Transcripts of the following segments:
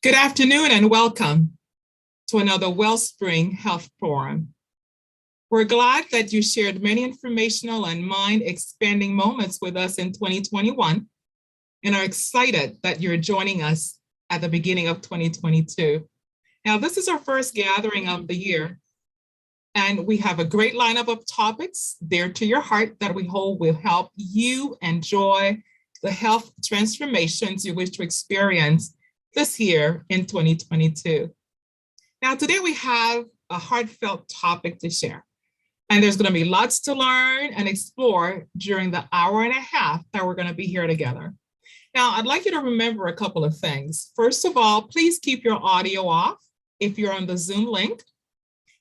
Good afternoon and welcome to another Wellspring Health Forum. We're glad that you shared many informational and mind-expanding moments with us in 2021 and are excited that you're joining us at the beginning of 2022. Now, this is our first gathering of the year, and we have a great lineup of topics dear to your heart that we hope will help you enjoy the health transformations you wish to experience this year in 2022. Now, today we have a heartfelt topic to share, and there's going to be lots to learn and explore during the hour and a half that we're going to be here together. Now, I'd like you to remember a couple of things. First of all, please keep your audio off if you're on the Zoom link.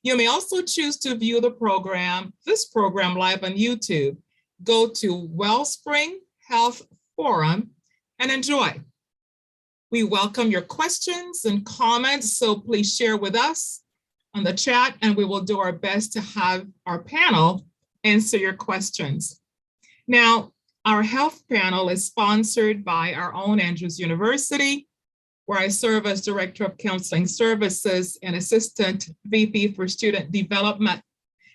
You may also choose to view this program live on YouTube. Go to Wellspring Health Forum and enjoy. We welcome your questions and comments, so please share with us on the chat and we will do our best to have our panel answer your questions. Now, our health panel is sponsored by our own Andrews University, where I serve as Director of Counseling Services and Assistant VP for Student Development.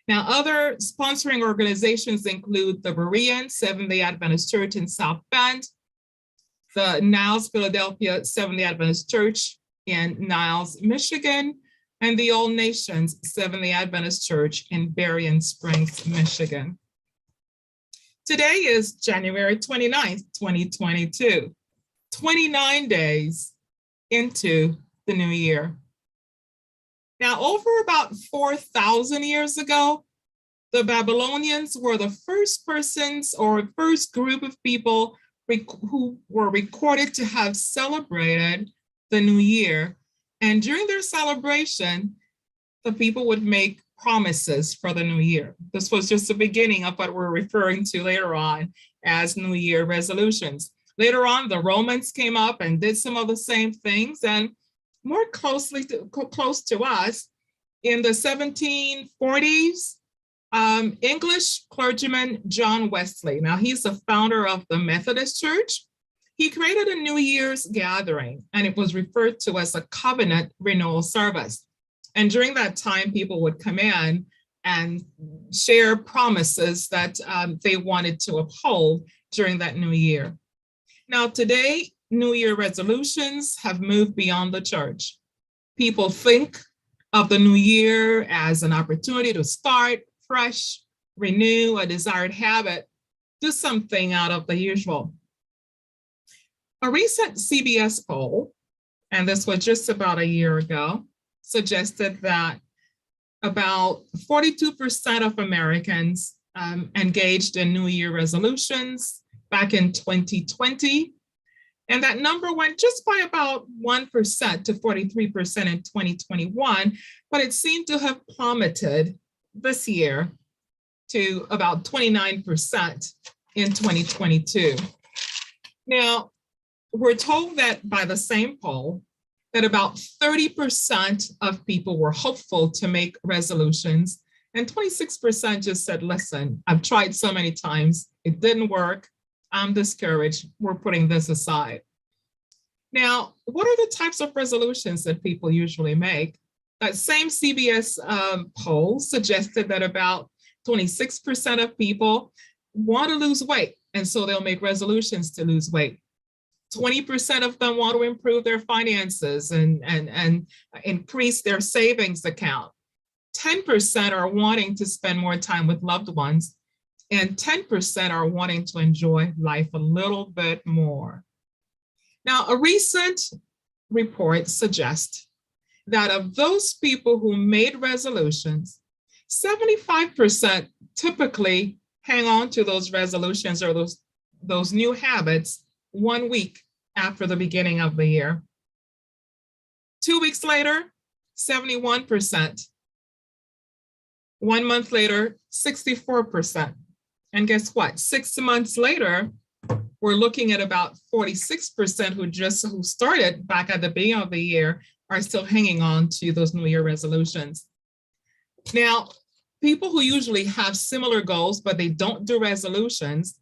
Now, other sponsoring organizations include the Berean Seventh-day Adventist Church in South Bend, the Niles Philadelphia Seventh-day Adventist Church in Niles, Michigan, and the All Nations Seventh-day Adventist Church in Berrien Springs, Michigan. Today is January 29th, 2022, 29 days into the new year. Now, over about 4,000 years ago, the Babylonians were the first persons or first group of people who were recorded to have celebrated the new year. And during their celebration, the people would make promises for the new year. This was just the beginning of what we're referring to later on as New Year resolutions. Later on, the Romans came up and did some of the same things, and more close to us, in the 1740s, English clergyman John Wesley. Now, he's the founder of the Methodist Church. He created a New Year's gathering, and it was referred to as a covenant renewal service. And during that time, people would come in and share promises that they wanted to uphold during that new year. Now, today, New Year resolutions have moved beyond the church. People think of the new year as an opportunity to start fresh, renew a desired habit, do something out of the usual. A recent CBS poll, and this was just about a year ago, suggested that about 42% of Americans engaged in New Year resolutions back in 2020. And that number went just by about 1% to 43% in 2021, but it seemed to have plummeted this year to about 29% in 2022. Now, we're told that by the same poll that about 30% of people were hopeful to make resolutions, and 26% just said, listen, I've tried so many times, it didn't work, I'm discouraged, we're putting this aside. Now, what are the types of resolutions that people usually make? That same CBS poll suggested that about 26% of people want to lose weight, and so they'll make resolutions to lose weight. 20% of them want to improve their finances and increase their savings account. 10% are wanting to spend more time with loved ones, and 10% are wanting to enjoy life a little bit more. Now, a recent report suggests that of those people who made resolutions, 75% typically hang on to those resolutions or those new habits 1 week after the beginning of the year. 2 weeks later, 71%. 1 month later, 64%. And guess what? 6 months later, we're looking at about 46% who started back at the beginning of the year are still hanging on to those New Year resolutions. Now, people who usually have similar goals, but they don't do resolutions,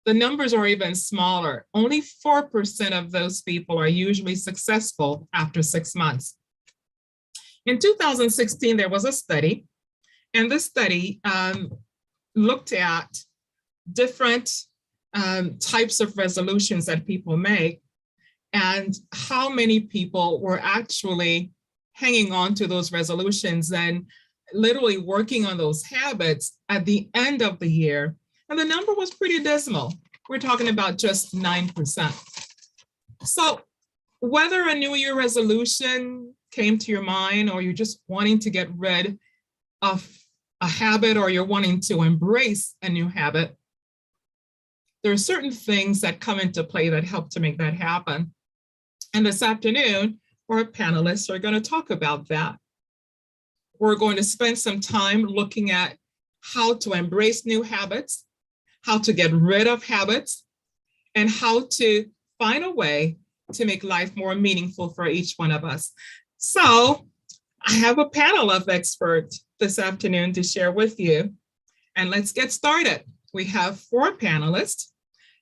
the numbers are even smaller. Only 4% of those people are usually successful after 6 months. In 2016, there was a study, and this study looked at different types of resolutions that people make and how many people were actually hanging on to those resolutions and literally working on those habits at the end of the year. And the number was pretty dismal. We're talking about just 9%. So whether a New Year resolution came to your mind, or you're just wanting to get rid of a habit, or you're wanting to embrace a new habit, there are certain things that come into play that help to make that happen. And this afternoon, our panelists are going to talk about that. We're going to spend some time looking at how to embrace new habits, how to get rid of habits, and how to find a way to make life more meaningful for each one of us. So I have a panel of experts this afternoon to share with you, and let's get started. We have 4 panelists,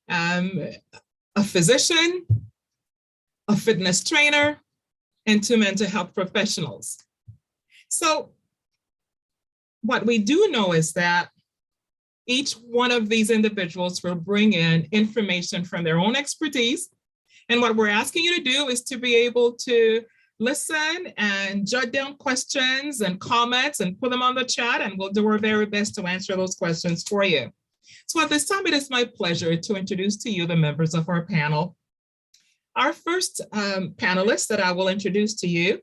a physician, a fitness trainer, and 2 mental health professionals. So what we do know is that each one of these individuals will bring in information from their own expertise. And what we're asking you to do is to be able to listen and jot down questions and comments and put them on the chat, and we'll do our very best to answer those questions for you. So at this time, it is my pleasure to introduce to you the members of our panel. Our first panelist that I will introduce to you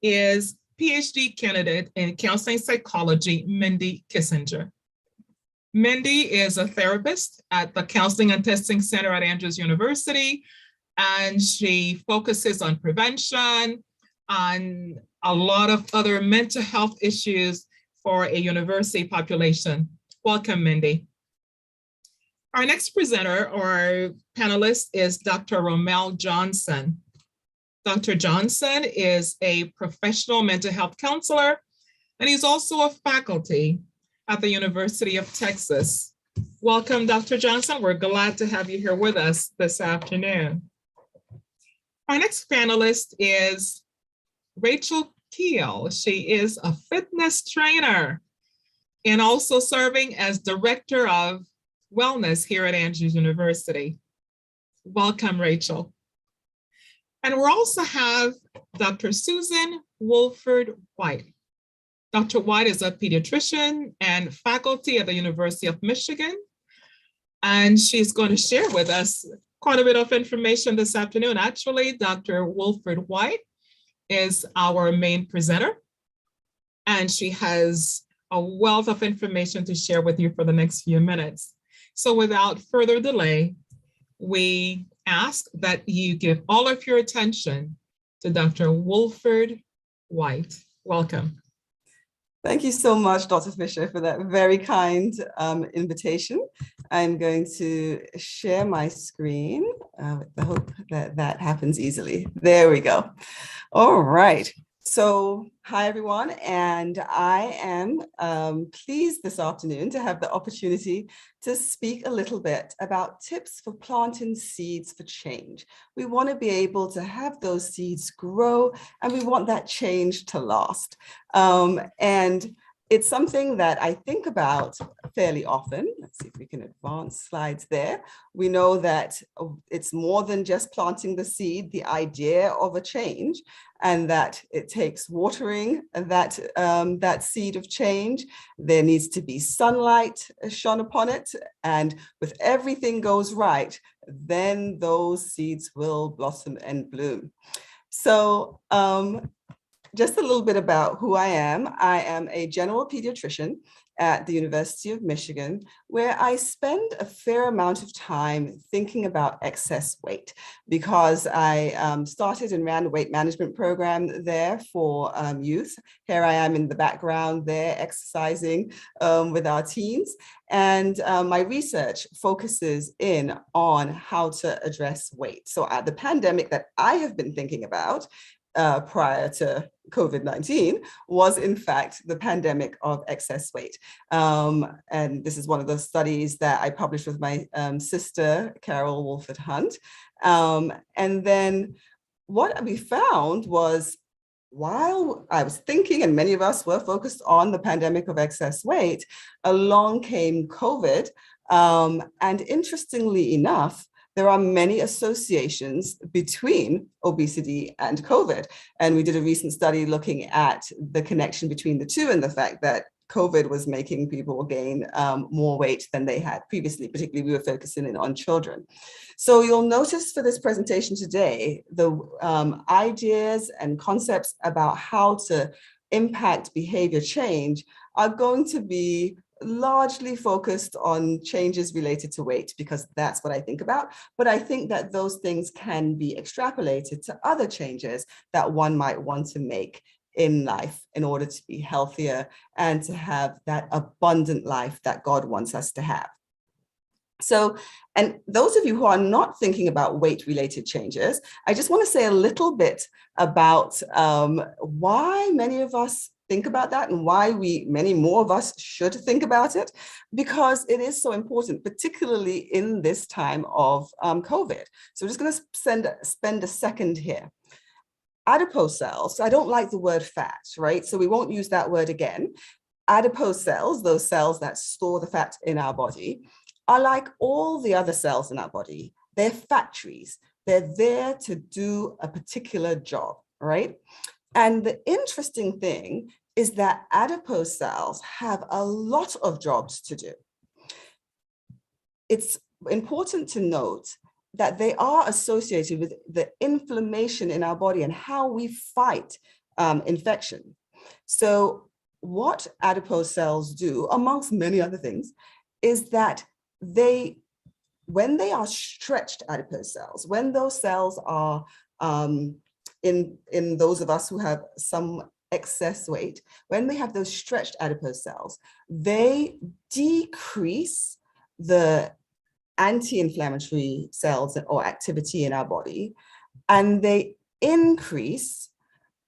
is PhD candidate in counseling psychology, Mindy Kissinger. Mindy is a therapist at the Counseling and Testing Center at Andrews University, and she focuses on prevention, on a lot of other mental health issues for a university population. Welcome, Mindy. Our next presenter or panelist is Dr. Romel Johnson. Dr. Johnson is a professional mental health counselor, and he's also a faculty at the University of Texas. Welcome, Dr. Johnson. We're glad to have you here with us this afternoon. Our next panelist is Rachel Keel. She is a fitness trainer and also serving as Director of Wellness here at Andrews University. Welcome, Rachel. And we also have Dr. Susan Wolford White. Dr. White is a pediatrician and faculty at the University of Michigan, and she's going to share with us quite a bit of information this afternoon. Actually, Dr. Wolford White is our main presenter, and she has a wealth of information to share with you for the next few minutes. So without further delay, we ask that you give all of your attention to Dr. Wolford White. Welcome. Thank you so much, Dr. Fisher, for that very kind invitation. I'm going to share my screen with the hope that that happens easily. There we go. All right. So hi, everyone. And I am pleased this afternoon to have the opportunity to speak a little bit about tips for planting seeds for change. We want to be able to have those seeds grow, and we want that change to last. And it's something that I think about fairly often. Let's see if we can advance slides there. We know that it's more than just planting the seed, the idea of a change, and that it takes watering that, that seed of change. There needs to be sunlight shone upon it. And with everything goes right, then those seeds will blossom and bloom. So, just a little bit about who I am. I am a general pediatrician at the University of Michigan, where I spend a fair amount of time thinking about excess weight, because I started and ran a weight management program there for youth. Here I am in the background there exercising with our teens. And my research focuses in on how to address weight. So the pandemic that I have been thinking about prior to COVID-19 was in fact the pandemic of excess weight. And this is one of the studies that I published with my sister, Carol Wolford Hunt. And then what we found was, while I was thinking, and many of us were focused on the pandemic of excess weight, along came COVID. And interestingly enough, there are many associations between obesity and COVID. And we did a recent study looking at the connection between the two and the fact that COVID was making people gain more weight than they had previously, particularly we were focusing in on children. So you'll notice for this presentation today, the ideas and concepts about how to impact behavior change are going to be largely focused on changes related to weight, because that's what I think about. But I think that those things can be extrapolated to other changes that one might want to make in life in order to be healthier and to have that abundant life that God wants us to have. So, and those of you who are not thinking about weight-related changes, I just want to say a little bit about why many of us think about that and why many more of us should think about it, because it is so important, particularly in this time of COVID. So we're just going to spend a second here. Adipose cells, I don't like the word fat, right? So we won't use that word again. Adipose cells, those cells that store the fat in our body, are like all the other cells in our body. They're factories. They're there to do a particular job, right? And the interesting thing is that adipose cells have a lot of jobs to do. It's important to note that they are associated with the inflammation in our body and how we fight infection. So what adipose cells do, amongst many other things, is that when they are stretched adipose cells, when those cells are in those of us who have some excess weight, when they have those stretched adipose cells, they decrease the anti-inflammatory cells or activity in our body, and they increase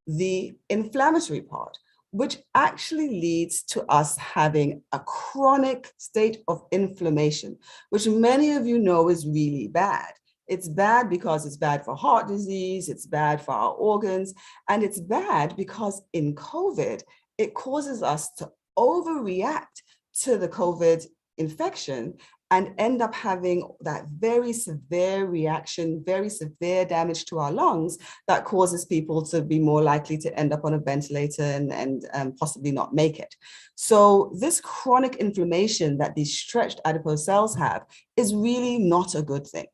the inflammatory part, which actually leads to us having a chronic state of inflammation, which many of you know is really bad. It's bad because it's bad for heart disease, it's bad for our organs, and it's bad because in COVID, it causes us to overreact to the COVID infection and end up having that very severe reaction, very severe damage to our lungs that causes people to be more likely to end up on a ventilator and possibly not make it. So this chronic inflammation that these stretched adipose cells have is really not a good thing.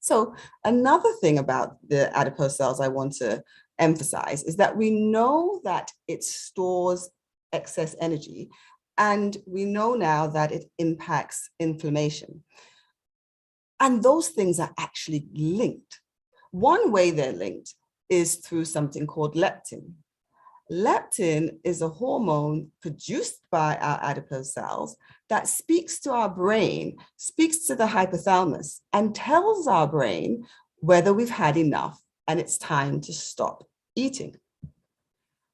So another thing about the adipose cells I want to emphasize is that we know that it stores excess energy, and we know now that it impacts inflammation. And those things are actually linked. One way they're linked is through something called leptin. Leptin is a hormone produced by our adipose cells that speaks to our brain, speaks to the hypothalamus, and tells our brain whether we've had enough and it's time to stop eating.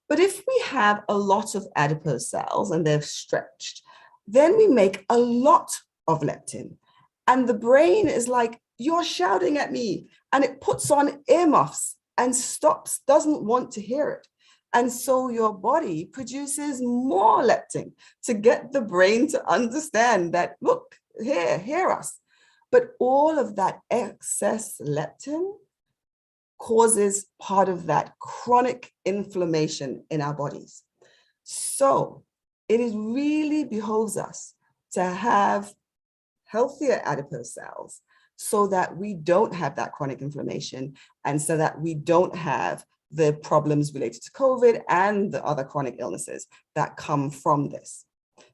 But if we have a lot of adipose cells and they're stretched, then we make a lot of leptin. And the brain is like, you're shouting at me, and it puts on earmuffs and stops, doesn't want to hear it. And so your body produces more leptin to get the brain to understand that, look, hear us. But all of that excess leptin causes part of that chronic inflammation in our bodies. So it is really behoves us to have healthier adipose cells so that we don't have that chronic inflammation and so that we don't have the problems related to COVID and the other chronic illnesses that come from this.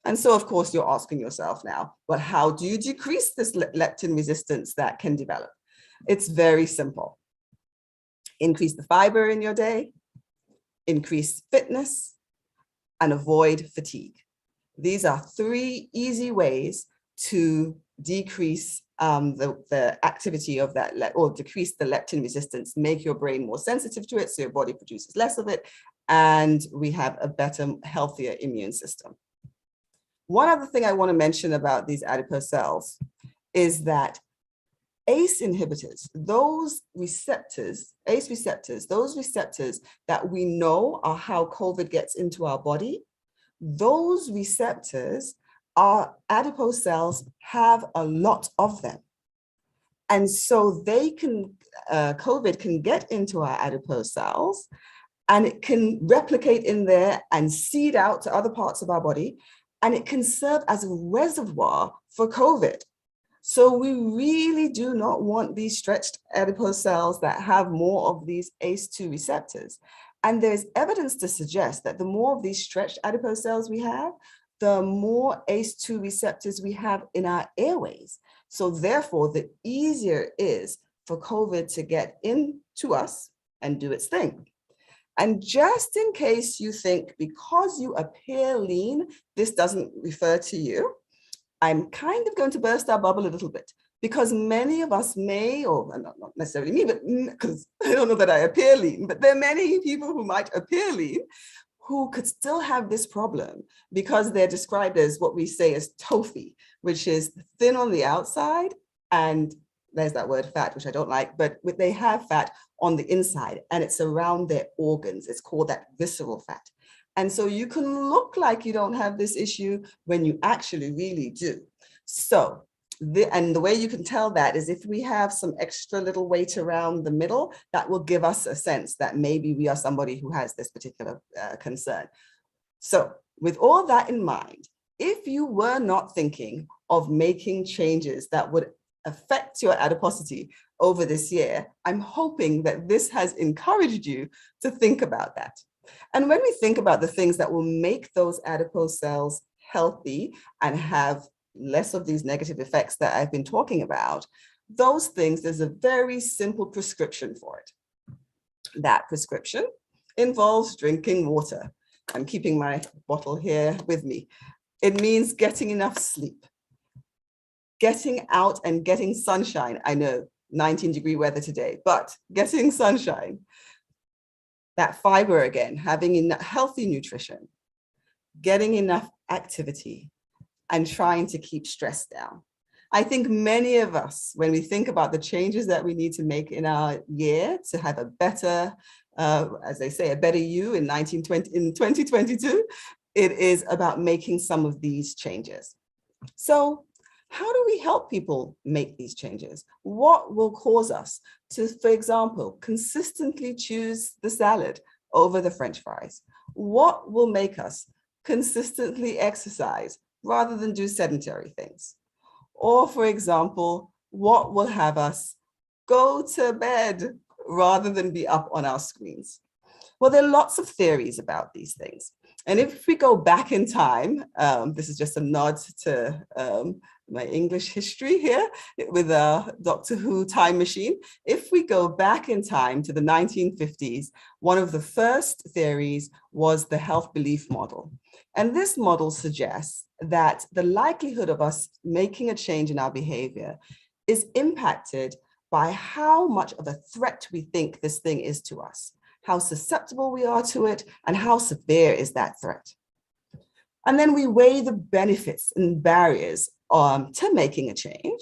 And so, of course, you're asking yourself now, but how do you decrease this leptin resistance that can develop? It's very simple. Increase the fiber in your day, increase fitness, and avoid fatigue. These are 3 easy ways to decrease the activity of that, or decrease the leptin resistance, make your brain more sensitive to it, so your body produces less of it, and we have a better, healthier immune system. One other thing I want to mention about these adipose cells is that ACE inhibitors, those receptors, ACE receptors, those receptors that we know are how COVID gets into our body, those receptors, our adipose cells have a lot of them. And so they can, COVID can get into our adipose cells, and it can replicate in there and seed out to other parts of our body, and it can serve as a reservoir for COVID. So we really do not want these stretched adipose cells that have more of these ACE2 receptors. And there's evidence to suggest that the more of these stretched adipose cells we have, the more ACE2 receptors we have in our airways. So therefore, the easier it is for COVID to get into us and do its thing. And just in case you think because you appear lean, this doesn't refer to you, I'm kind of going to burst our bubble a little bit, because many of us may, or not necessarily me, but because I don't know that I appear lean, but there are many people who might appear lean who could still have this problem because they're described as what we say as TOFI, which is thin on the outside, and there's that word fat, which I don't like, but they have fat on the inside, and it's around their organs. It's called that visceral fat. And so you can look like you don't have this issue when you actually really do. So, the way you can tell that is if we have some extra little weight around the middle, that will give us a sense that maybe we are somebody who has this particular concern. So with all that in mind, if you were not thinking of making changes that would affect your adiposity over this year, I'm hoping that this has encouraged you to think about that. And when we think about the things that will make those adipose cells healthy and have less of these negative effects that I've been talking about, those things, there's a very simple prescription for it. That prescription involves drinking water. I'm keeping my bottle here with me. It means getting enough sleep, getting out and getting sunshine. I know 19-degree weather today, but getting sunshine. That fiber again, having healthy nutrition, getting enough activity, and trying to keep stress down. I think many of us, when we think about the changes that we need to make in our year to have a better, as they say, a better you in 2022, it is about making some of these changes. So how do we help people make these changes? What will cause us to, for example, consistently choose the salad over the French fries? What will make us consistently exercise rather than do sedentary things? Or, for example, what will have us go to bed rather than be up on our screens? Well, there are lots of theories about these things. And if we go back in time, this is just a nod to my English history here with a Doctor Who time machine. If we go back in time to the 1950s, one of the first theories was the health belief model. And this model suggests that the likelihood of us making a change in our behavior is impacted by how much of a threat we think this thing is to us, how susceptible we are to it, and how severe is that threat. And then we weigh the benefits and barriers to making a change.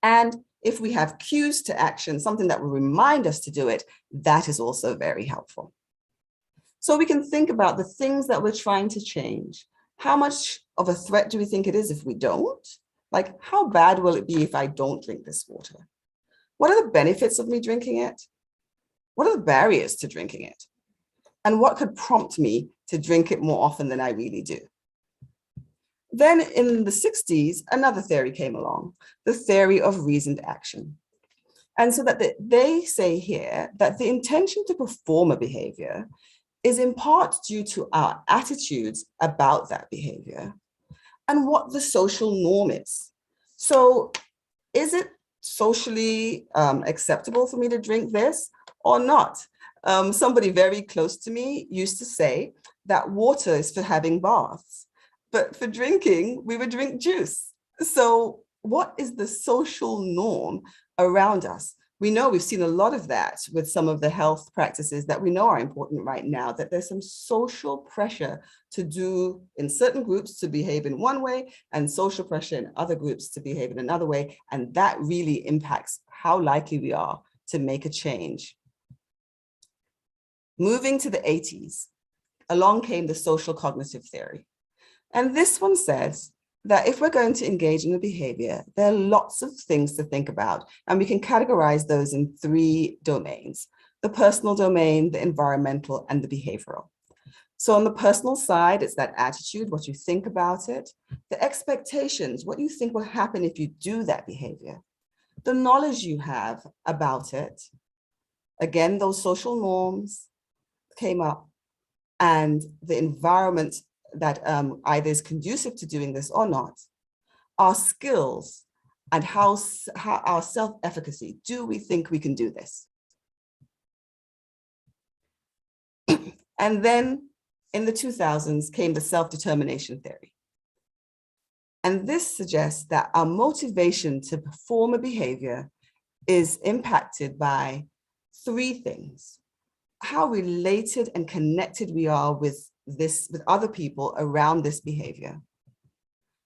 And if we have cues to action, something that will remind us to do it, that is also very helpful. So we can think about the things that we're trying to change. How much of a threat do we think it is if we don't? Like, how bad will it be if I don't drink this water? What are the benefits of me drinking it? What are the barriers to drinking it? And what could prompt me to drink it more often than I really do? Then in the 60s, another theory came along, the theory of reasoned action. And so that they say here that the intention to perform a behavior is in part due to our attitudes about that behavior and what the social norm is. So is it socially acceptable for me to drink this or not? Somebody very close to me used to say that water is for having baths, but for drinking, we would drink juice. So what is the social norm around us? We know we've seen a lot of that with some of the health practices that we know are important right now, that there's some social pressure to do in certain groups to behave in one way and social pressure in other groups to behave in another way. And that really impacts how likely we are to make a change. Moving to the 80s, along came the social cognitive theory. And this one says that if we're going to engage in a behavior, there are lots of things to think about, and we can categorize those in 3 domains: the personal domain, the environmental, and the behavioral. So on the personal side, it's that attitude, what you think about it, the expectations, what you think will happen if you do that behavior, the knowledge you have about it. Again, those social norms came up, and the environment that either is conducive to doing this or not, our skills, and how our self-efficacy. Do we think we can do this? And then in the 2000s came the self-determination theory. And this suggests that our motivation to perform a behavior is impacted by 3 things: how related and connected we are with other people around this behavior,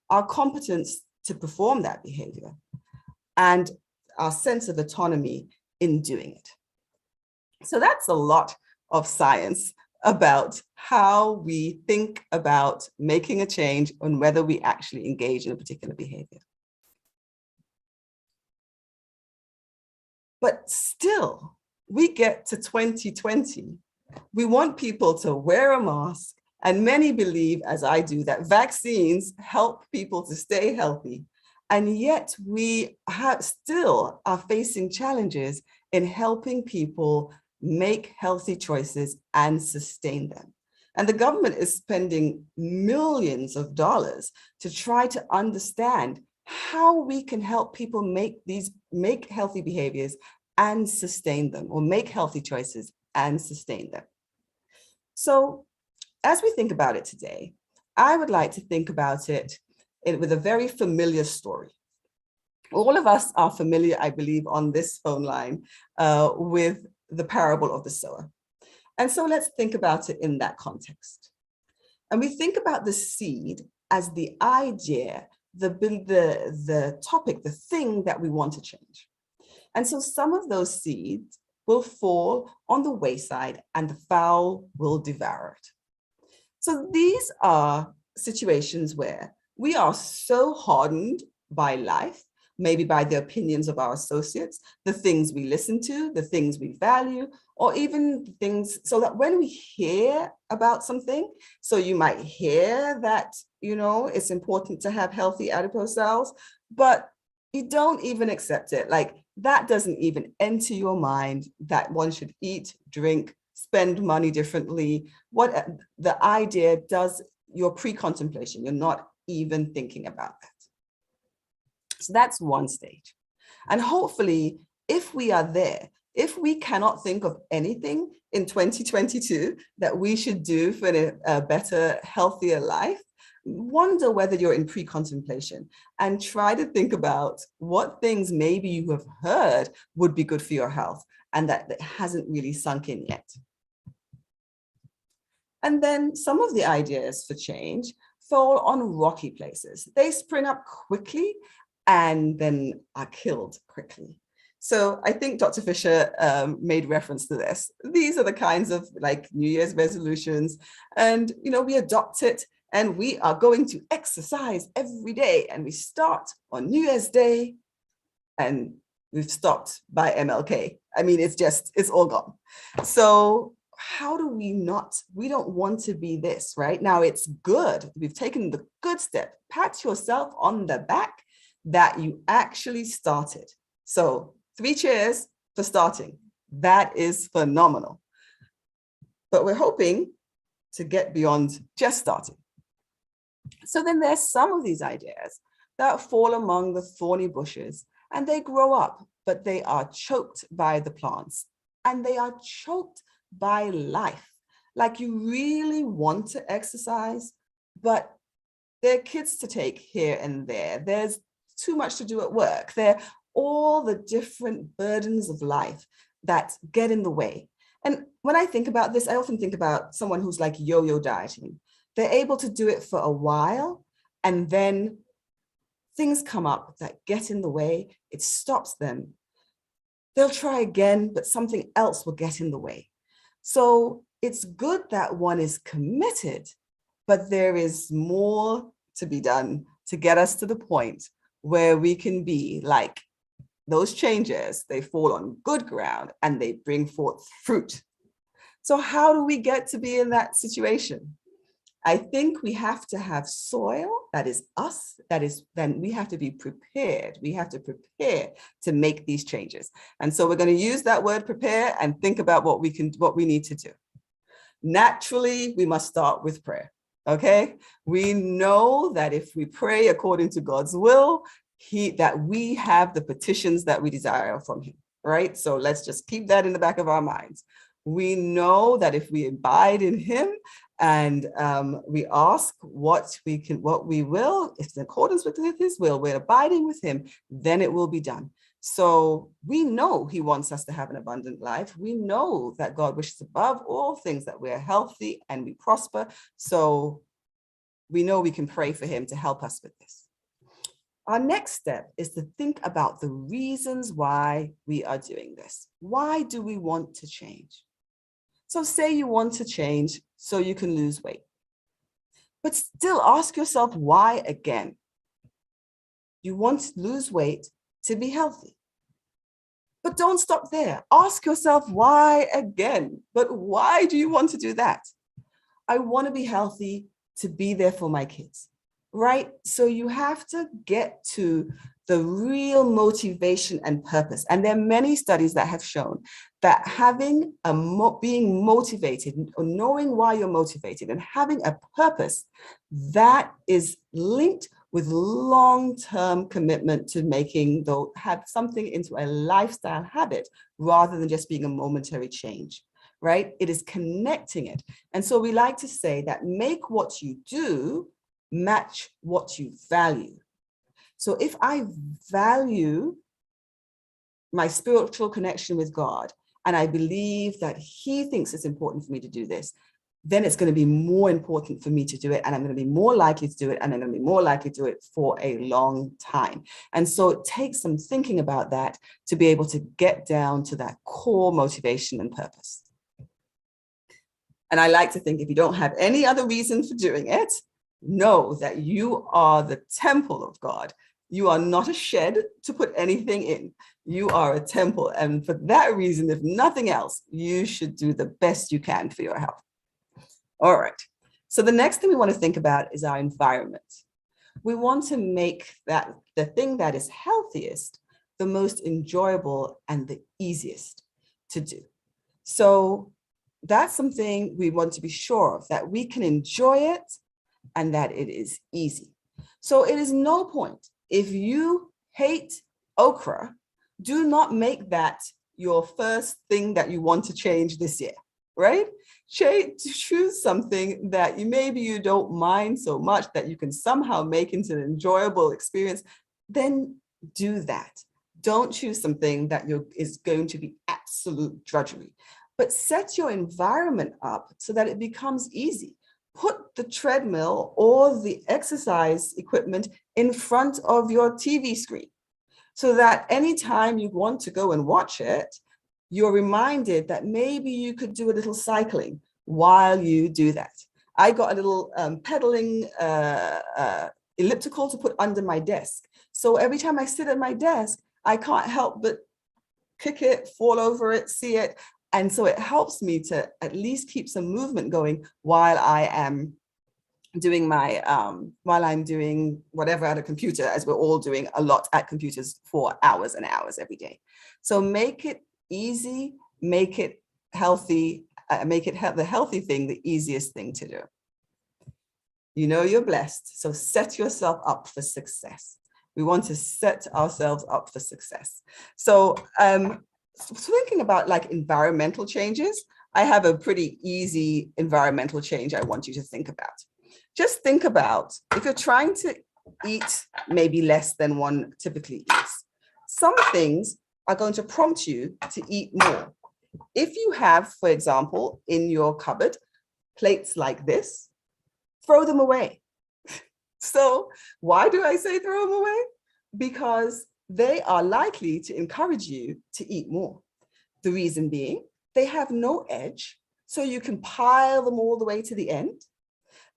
our competence to perform that behavior, and our sense of autonomy in doing it. So that's a lot of science about how we think about making a change and whether we actually engage in a particular behavior. But still, we get to 2020, we want people to wear a mask, and many believe, as I do, that vaccines help people to stay healthy. And yet we still are facing challenges in helping people make healthy choices and sustain them. And the government is spending millions of dollars to try to understand how we can help people make healthy behaviors and sustain them, or make healthy choices and sustain them. So as we think about it today, I would like to think about it with a very familiar story. All of us are familiar, I believe, on this phone line with the parable of the sower. And so let's think about it in that context. And we think about the seed as the idea, the topic, the thing that we want to change. And so some of those seeds will fall on the wayside and the fowl will devour it. So these are situations where we are so hardened by life, maybe by the opinions of our associates, the things we listen to, the things we value, or even things, so that when we hear about something, so you might hear that, it's important to have healthy adipose cells, but you don't even accept it. Like, that doesn't even enter your mind that one should eat, drink, spend money differently. What the idea does, your pre-contemplation, you're not even thinking about that. So that's one stage. And hopefully, if we are there, if we cannot think of anything in 2022 that we should do for a better, healthier life, wonder whether you're in pre-contemplation and try to think about what things maybe you have heard would be good for your health and that hasn't really sunk in yet. And then some of the ideas for change fall on rocky places. They spring up quickly and then are killed quickly. So I think Dr. Fisher made reference to this. These are the kinds of New Year's resolutions, and we adopt it, and we are going to exercise every day, and we start on New Year's Day, and we've stopped by MLK. I mean, it's all gone. So how do we don't want to be this, right? Now it's good. We've taken the good step. Pat yourself on the back that you actually started. So 3 cheers for starting. That is phenomenal. But we're hoping to get beyond just starting. So then there's some of these ideas that fall among the thorny bushes, and they grow up, but they are choked by the plants, and they are choked by life. Like, you really want to exercise, but there are kids to take here and there. There's too much to do at work. There are all the different burdens of life that get in the way. And when I think about this, I often think about someone who's like yo-yo dieting. They're able to do it for a while, and then things come up that get in the way. It stops them. They'll try again, but something else will get in the way. So it's good that one is committed, but there is more to be done to get us to the point where we can be like those changes. They fall on good ground and they bring forth fruit. So how do we get to be in that situation? I think we have to have soil that is us, then we have to be prepared. We have to prepare to make these changes. And so we're going to use that word prepare and think about what we need to do. Naturally, we must start with prayer. Okay. We know that if we pray according to God's will, that we have the petitions that we desire from him. Right. So let's just keep that in the back of our minds. We know that if we abide in him and we ask what we will, if it's in accordance with his will, we're abiding with him, then it will be done. So we know he wants us to have an abundant life. We know that God wishes above all things that we're healthy and we prosper. So we know we can pray for him to help us with this. Our next step is to think about the reasons why we are doing this. Why do we want to change? So say you want to change so you can lose weight, but still ask yourself why again. You want to lose weight to be healthy. But don't stop there. Ask yourself why again. But why do you want to do that? I want to be healthy to be there for my kids, right? So you have to get to the real motivation and purpose. And there are many studies that have shown that having being motivated or knowing why you're motivated and having a purpose, that is linked with long-term commitment to have something into a lifestyle habit rather than just being a momentary change, right? It is connecting it. And so we like to say that make what you do match what you value. So if I value my spiritual connection with God, and I believe that he thinks it's important for me to do this, then it's going to be more important for me to do it. And I'm going to be more likely to do it. And I'm going to be more likely to do it for a long time. And so it takes some thinking about that to be able to get down to that core motivation and purpose. And I like to think if you don't have any other reason for doing it, know that you are the temple of God. You are not a shed to put anything in. You are a temple. And for that reason, if nothing else, you should do the best you can for your health. All right. So the next thing we want to think about is our environment. We want to make that the thing that is healthiest, the most enjoyable and the easiest to do. So that's something we want to be sure of, that we can enjoy it and that it is easy. So it is no point if you hate okra, do not make that your first thing that you want to change this year, right? Choose something that maybe you don't mind so much that you can somehow make into an enjoyable experience, then do that. Don't choose something that is going to be absolute drudgery, but set your environment up so that it becomes easy. Put the treadmill or the exercise equipment in front of your TV screen so that anytime you want to go and watch it, you're reminded that maybe you could do a little cycling while you do that. I got a little pedaling elliptical to put under my desk. So every time I sit at my desk, I can't help but kick it, fall over it, see it. And so it helps me to at least keep some movement going while I am doing while I'm doing whatever at a computer, as we're all doing a lot at computers for hours and hours every day. So make it easy, make it healthy, make it the healthy thing the easiest thing to do. You know you're blessed, so set yourself up for success. We want to set ourselves up for success. So thinking about like environmental changes, I have a pretty easy environmental change I want you to think about. Just think about if you're trying to eat maybe less than one typically eats. Some things are going to prompt you to eat more. If you have, for example, in your cupboard, plates like this, throw them away. So why do I say throw them away? Because they are likely to encourage you to eat more. The reason being, they have no edge, so you can pile them all the way to the end.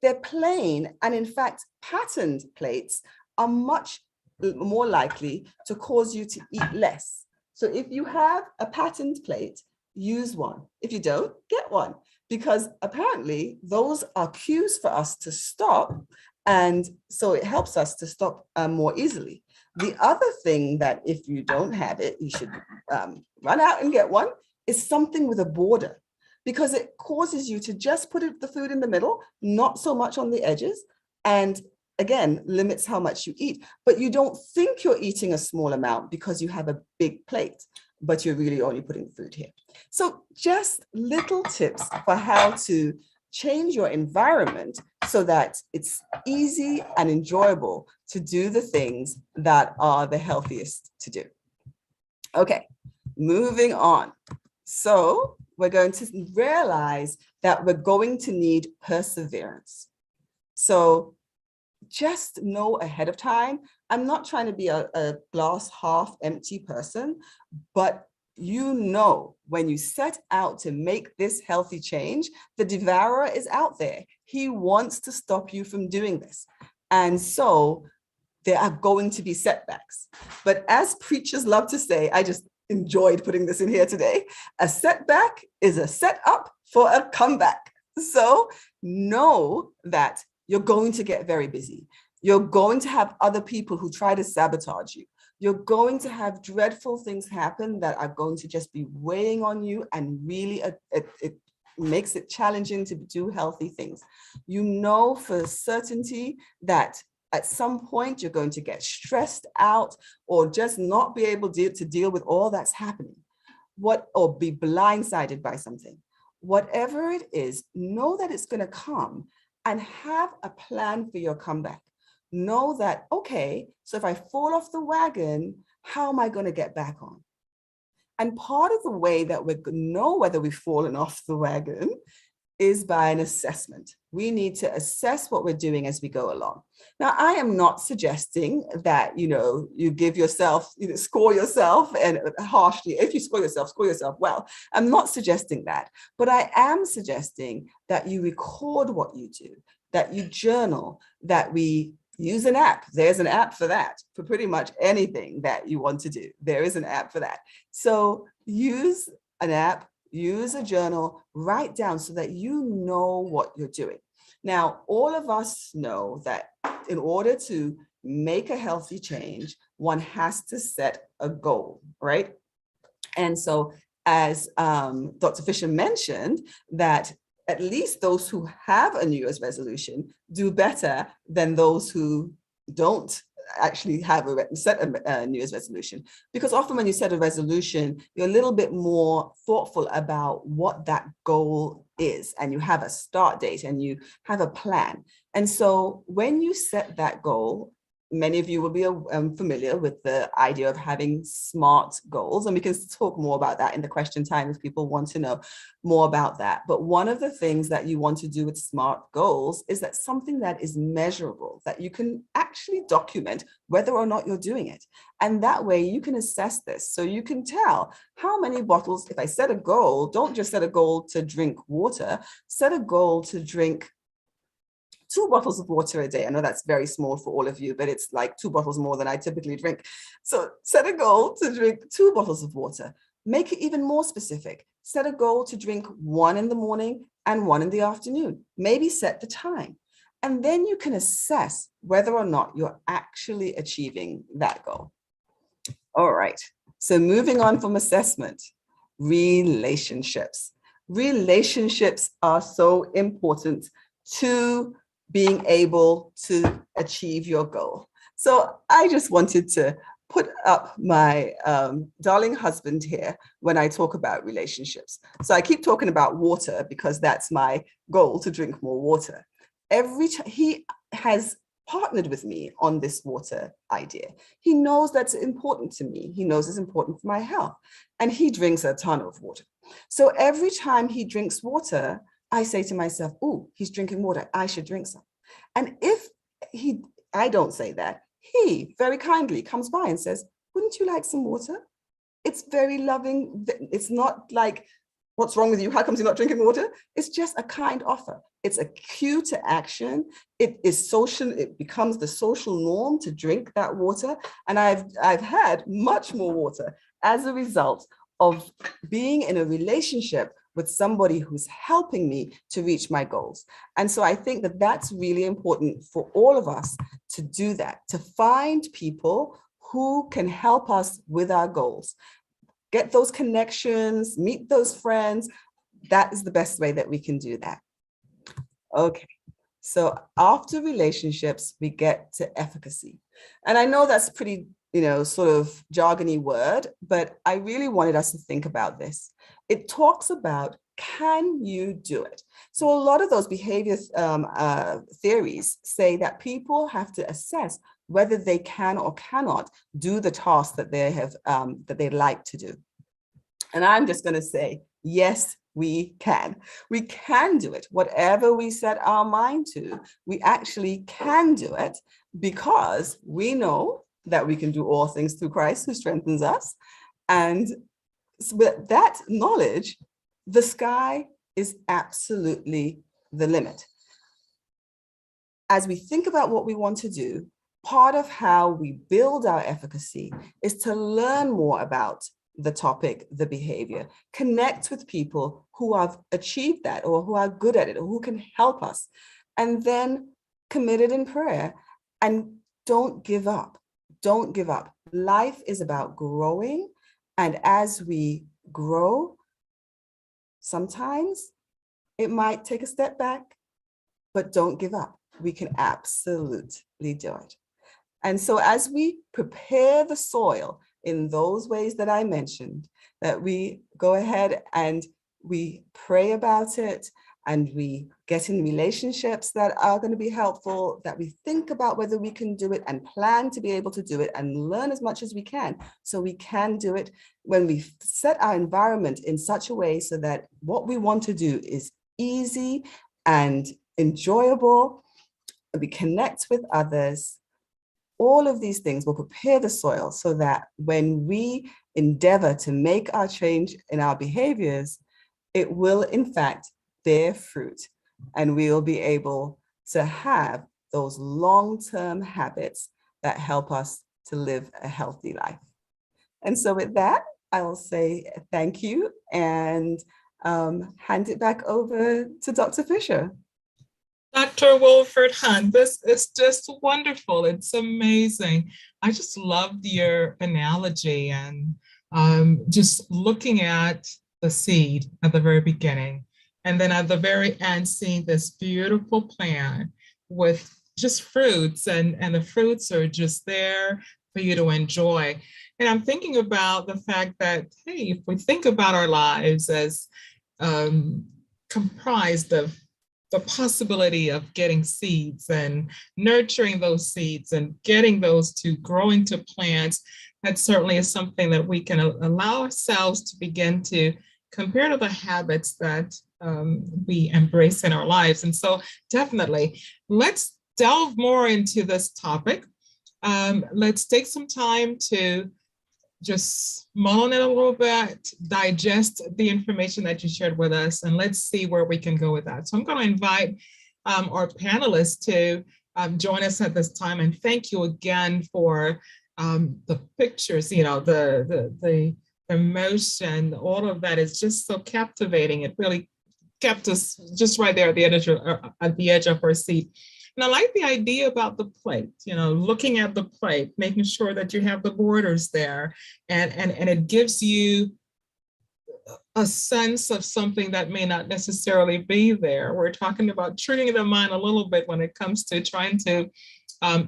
They're plain, and in fact, patterned plates are much more likely to cause you to eat less. So if you have a patterned plate, use one. If you don't, get one, because apparently those are cues for us to stop. And so it helps us to stop more easily. The other thing that if you don't have it, you should run out and get one, is something with a border, because it causes you to just put the food in the middle, not so much on the edges, and again, limits how much you eat. But you don't think you're eating a small amount because you have a big plate, but you're really only putting food here. So just little tips for how to change your environment so that it's easy and enjoyable to do the things that are the healthiest to do. Okay, moving on. So we're going to realize that we're going to need perseverance. So just know ahead of time. I'm not trying to be a glass half empty person, but you know, when you set out to make this healthy change, the devourer is out there. He wants to stop you from doing this. And so there are going to be setbacks. But as preachers love to say, I just enjoyed putting this in here today, a setback is a setup for a comeback. So know that you're going to get very busy. You're going to have other people who try to sabotage you. You're going to have dreadful things happen that are going to just be weighing on you, and really it makes it challenging to do healthy things. You know for certainty that at some point you're going to get stressed out or just not be able to deal with all that's happening, or be blindsided by something. Whatever it is, know that it's going to come and have a plan for your comeback. Know that, okay, so if I fall off the wagon, how am I going to get back on? And part of the way that we know whether we've fallen off the wagon is by an assessment. We need to assess what we're doing as we go along. Now, I am not suggesting that, you give yourself, score yourself and harshly. If you score yourself well. I'm not suggesting that, but I am suggesting that you record what you do, that you journal, that we use an app. There's an app for that, for pretty much anything that you want to do. There is an app for that. So use an app, use a journal, write down so that you know what you're doing. Now, all of us know that in order to make a healthy change, one has to set a goal, right? And so as Dr. Fisher mentioned, that at least those who have a New Year's resolution do better than those who don't actually have set a New Year's resolution. Because often when you set a resolution, you're a little bit more thoughtful about what that goal is, and you have a start date and you have a plan. And so when you set that goal, many of you will be familiar with the idea of having SMART goals, and we can talk more about that in the question time if people want to know more about that. But one of the things that you want to do with SMART goals is that something that is measurable, that you can actually document whether or not you're doing it. And that way you can assess this. So you can tell how many bottles, if I set a goal, don't just set a goal to drink water, set a goal to drink 2 bottles of water a day. I know that's very small for all of you, but it's like 2 bottles more than I typically drink. So set a goal to drink 2 bottles of water. Make it even more specific. Set a goal to drink 1 in the morning and 1 in the afternoon. Maybe set the time. And then you can assess whether or not you're actually achieving that goal. All right. So moving on from assessment, relationships. Relationships are so important to being able to achieve your goal. So I just wanted to put up my darling husband here when I talk about relationships. So I keep talking about water because that's my goal, to drink more water. He has partnered with me on this water idea. He knows that's important to me. He knows it's important for my health. And he drinks a ton of water. So every time he drinks water, I say to myself, oh, he's drinking water. I should drink some. And if I don't say that, he very kindly comes by and says, wouldn't you like some water? It's very loving. It's not like, what's wrong with you? How come you're not drinking water? It's just a kind offer. It's a cue to action. It is social. It becomes the social norm to drink that water. And I've had much more water as a result of being in a relationship with somebody who's helping me to reach my goals. And so I think that that's really important for all of us to do that, to find people who can help us with our goals. Get those connections, meet those friends. That is the best way that we can do that. Okay, so after relationships, we get to efficacy. And I know that's pretty, sort of jargony word, but I really wanted us to think about this. It talks about, can you do it? So a lot of those behavior theories say that people have to assess whether they can or cannot do the task that they have that they like to do. And I'm just going to say, yes, we can. We can do it. Whatever we set our mind to, we actually can do it, because we know that we can do all things through Christ who strengthens us. And with that knowledge, the sky is absolutely the limit. As we think about what we want to do, part of how we build our efficacy is to learn more about the topic, the behavior, connect with people who have achieved that or who are good at it or who can help us, and then commit it in prayer. And don't give up. Don't give up. Life is about growing. And as we grow, sometimes it might take a step back, but don't give up. We can absolutely do it. And so as we prepare the soil in those ways that I mentioned, that we go ahead and we pray about it, and we get in relationships that are going to be helpful, that we think about whether we can do it and plan to be able to do it and learn as much as we can so we can do it. When we set our environment in such a way so that what we want to do is easy and enjoyable, we connect with others, all of these things will prepare the soil so that when we endeavor to make our change in our behaviors, it will in fact bear fruit, and we will be able to have those long-term habits that help us to live a healthy life. And so with that, I will say thank you and hand it back over to Dr. Fisher. Dr. Wilford Hunt, this is just wonderful. It's amazing. I just loved your analogy and just looking at the seed at the very beginning. And then at the very end, seeing this beautiful plant with just fruits, and the fruits are just there for you to enjoy. And I'm thinking about the fact that, hey, if we think about our lives as comprised of the possibility of getting seeds and nurturing those seeds and getting those to grow into plants, that certainly is something that we can allow ourselves to begin to compare to the habits that we embrace in our lives. And so definitely, let's delve more into this topic. Let's take some time to just mull on it a little bit, digest the information that you shared with us, and let's see where we can go with that. So I'm going to invite our panelists to join us at this time, and thank you again for the pictures, the emotion, all of that is just so captivating. It really kept us just right there at the edge of our seat. And I like the idea about the plate, looking at the plate, making sure that you have the borders there, and it gives you a sense of something that may not necessarily be there. We're talking about tricking the mind a little bit when it comes to trying to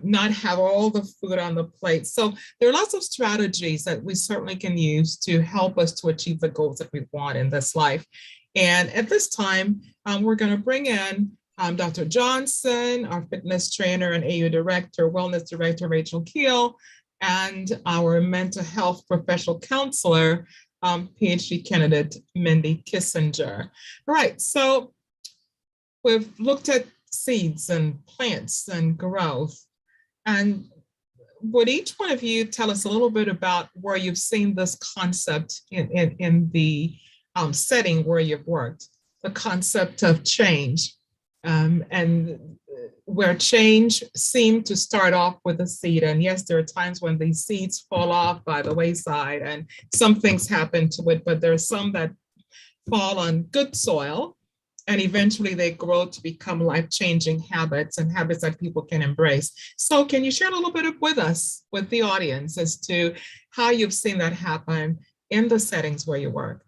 not have all the food on the plate. So there are lots of strategies that we certainly can use to help us to achieve the goals that we want in this life. And at this time, we're going to bring in Dr. Johnson, our fitness trainer and AU director, wellness director, Rachel Keel, and our mental health professional counselor, PhD candidate, Mindy Kissinger. All right, so we've looked at seeds and plants and growth. And would each one of you tell us a little bit about where you've seen this concept in the setting where you've worked, the concept of change, and where change seemed to start off with a seed. And yes, there are times when these seeds fall off by the wayside and some things happen to it, but there are some that fall on good soil and eventually they grow to become life-changing habits and habits that people can embrace. So can you share a little bit with us, with the audience, as to how you've seen that happen in the settings where you work?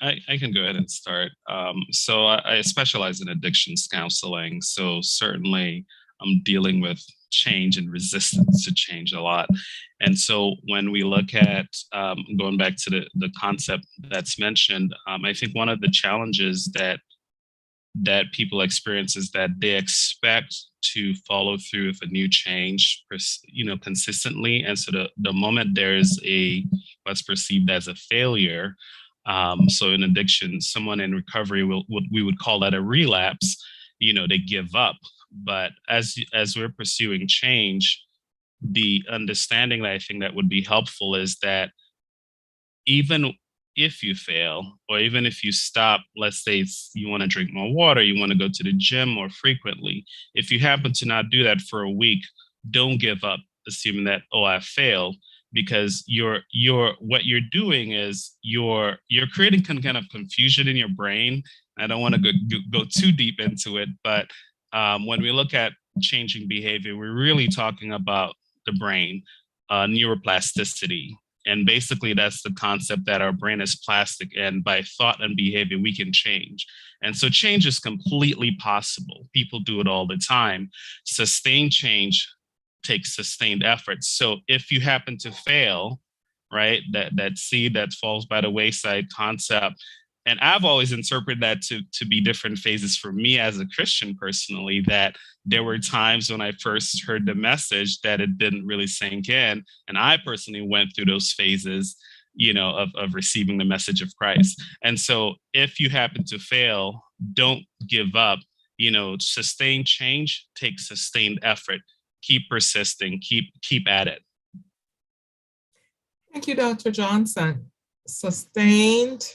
I can go ahead and start. So I specialize in addictions counseling. So certainly I'm dealing with change and resistance to change a lot. And so when we look at going back to the concept that's mentioned, I think one of the challenges that people experience is that they expect to follow through with a new change, consistently. And so the moment there's what's perceived as a failure, so in addiction, someone in recovery we would call that a relapse. They give up. But as we're pursuing change, the understanding that I think that would be helpful is that even if you fail, or even if you stop, let's say you want to drink more water, you want to go to the gym more frequently. If you happen to not do that for a week, don't give up, assuming that, oh, I failed. Because what you're doing is you're creating kind of confusion in your brain. I don't want to go too deep into it, but when we look at changing behavior, we're really talking about the brain, neuroplasticity. And basically that's the concept that our brain is plastic, and by thought and behavior, we can change. And so change is completely possible. People do it all the time. Sustained change takes sustained effort. So if you happen to fail, right, that seed that falls by the wayside concept, and I've always interpreted that to be different phases for me as a Christian personally, that there were times when I first heard the message that it didn't really sink in. And I personally went through those phases, of receiving the message of Christ. And so if you happen to fail, don't give up. Sustained change takes sustained effort. Keep persisting, keep at it. Thank you, Dr. Johnson. Sustained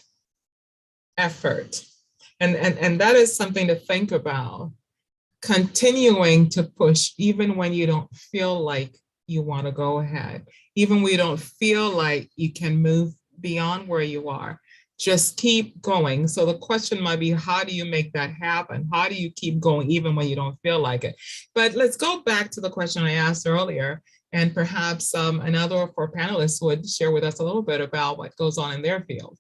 effort. And that is something to think about. Continuing to push even when you don't feel like you want to go ahead, even when you don't feel like you can move beyond where you are. Just keep going. So the question might be, how do you make that happen? How do you keep going even when you don't feel like it? But let's go back to the question I asked earlier, and perhaps another of our panelists would share with us a little bit about what goes on in their field.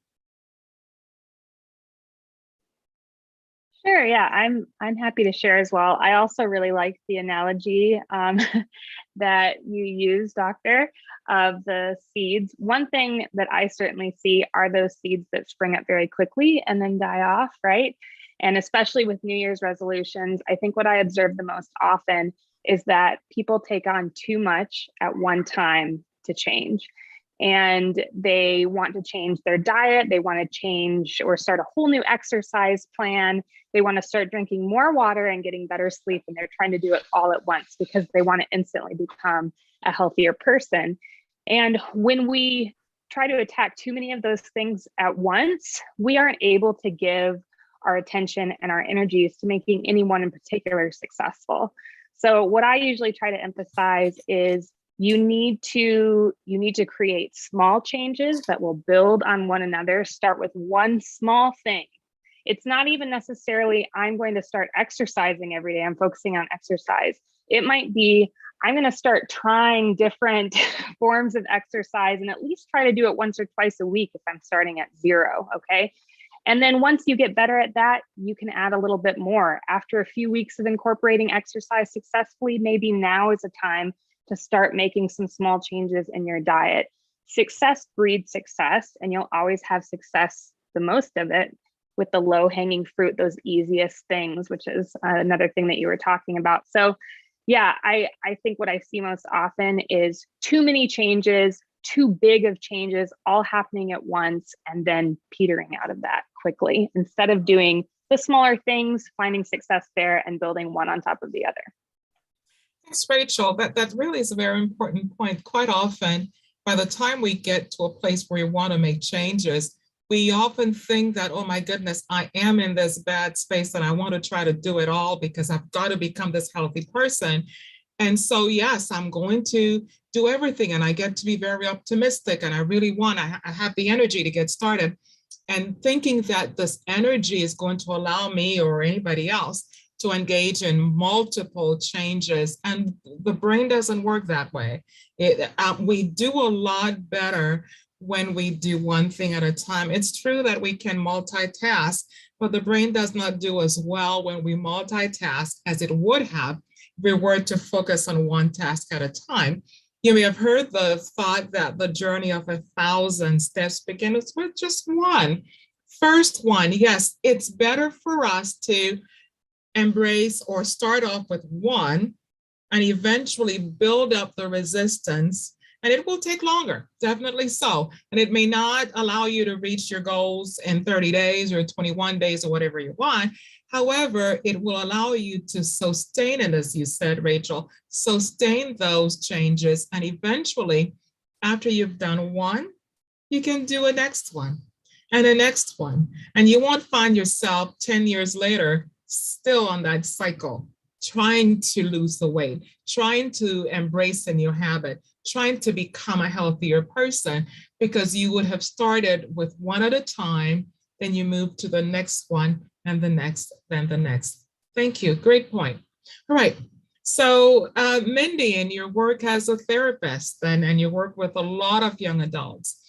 Sure, yeah, I'm happy to share as well. I also really like the analogy that you use, Doctor, of the seeds. One thing that I certainly see are those seeds that spring up very quickly and then die off, right? And especially with New Year's resolutions, I think what I observe the most often is that people take on too much at one time to change. And they want to change their diet. They want to change or start a whole new exercise plan. They want to start drinking more water and getting better sleep. And they're trying to do it all at once because they want to instantly become a healthier person. And when we try to attack too many of those things at once, we aren't able to give our attention and our energies to making anyone in particular successful. So what I usually try to emphasize is you need to create small changes that will build on one another. Start with one small thing. It's not even necessarily, I'm going to start exercising every day. I'm focusing on exercise. It might be, I'm going to start trying different forms of exercise and at least try to do it once or twice a week if I'm starting at 0, okay? And then once you get better at that, you can add a little bit more. After a few weeks of incorporating exercise successfully, maybe now is a time to start making some small changes in your diet. Success breeds success, and you'll always have success, the most of it, with the low hanging fruit, those easiest things, which is another thing that you were talking about. So yeah, I think what I see most often is too many changes, too big of changes all happening at once, and then petering out of that quickly, instead of doing the smaller things, finding success there and building one on top of the other. Thanks, Rachel. That really is a very important point. Quite often, by the time we get to a place where we want to make changes, we often think that, oh my goodness, I am in this bad space and I want to try to do it all because I've got to become this healthy person. And so, yes, I'm going to do everything, and I get to be very optimistic, and I really I have the energy to get started, and thinking that this energy is going to allow me or anybody else to engage in multiple changes. And the brain doesn't work that way. We do a lot better when we do one thing at a time. It's true that we can multitask, but the brain does not do as well when we multitask as it would have if we were to focus on one task at a time. You may have heard the thought that the journey of 1,000 steps begins with just one. First one, yes, it's better for us to embrace or start off with one and eventually build up the resistance. And it will take longer, definitely so. And it may not allow you to reach your goals in 30 days or 21 days or whatever you want. However, it will allow you to sustain it, as you said, Rachel, sustain those changes. And eventually, after you've done one, you can do a next one and a next one. And you won't find yourself 10 years later still on that cycle, trying to lose the weight, trying to embrace a new habit, trying to become a healthier person, because you would have started with one at a time, then you move to the next one and the next, then the next. Thank you. Great point. All right. So Mindy, in your work as a therapist and you work with a lot of young adults,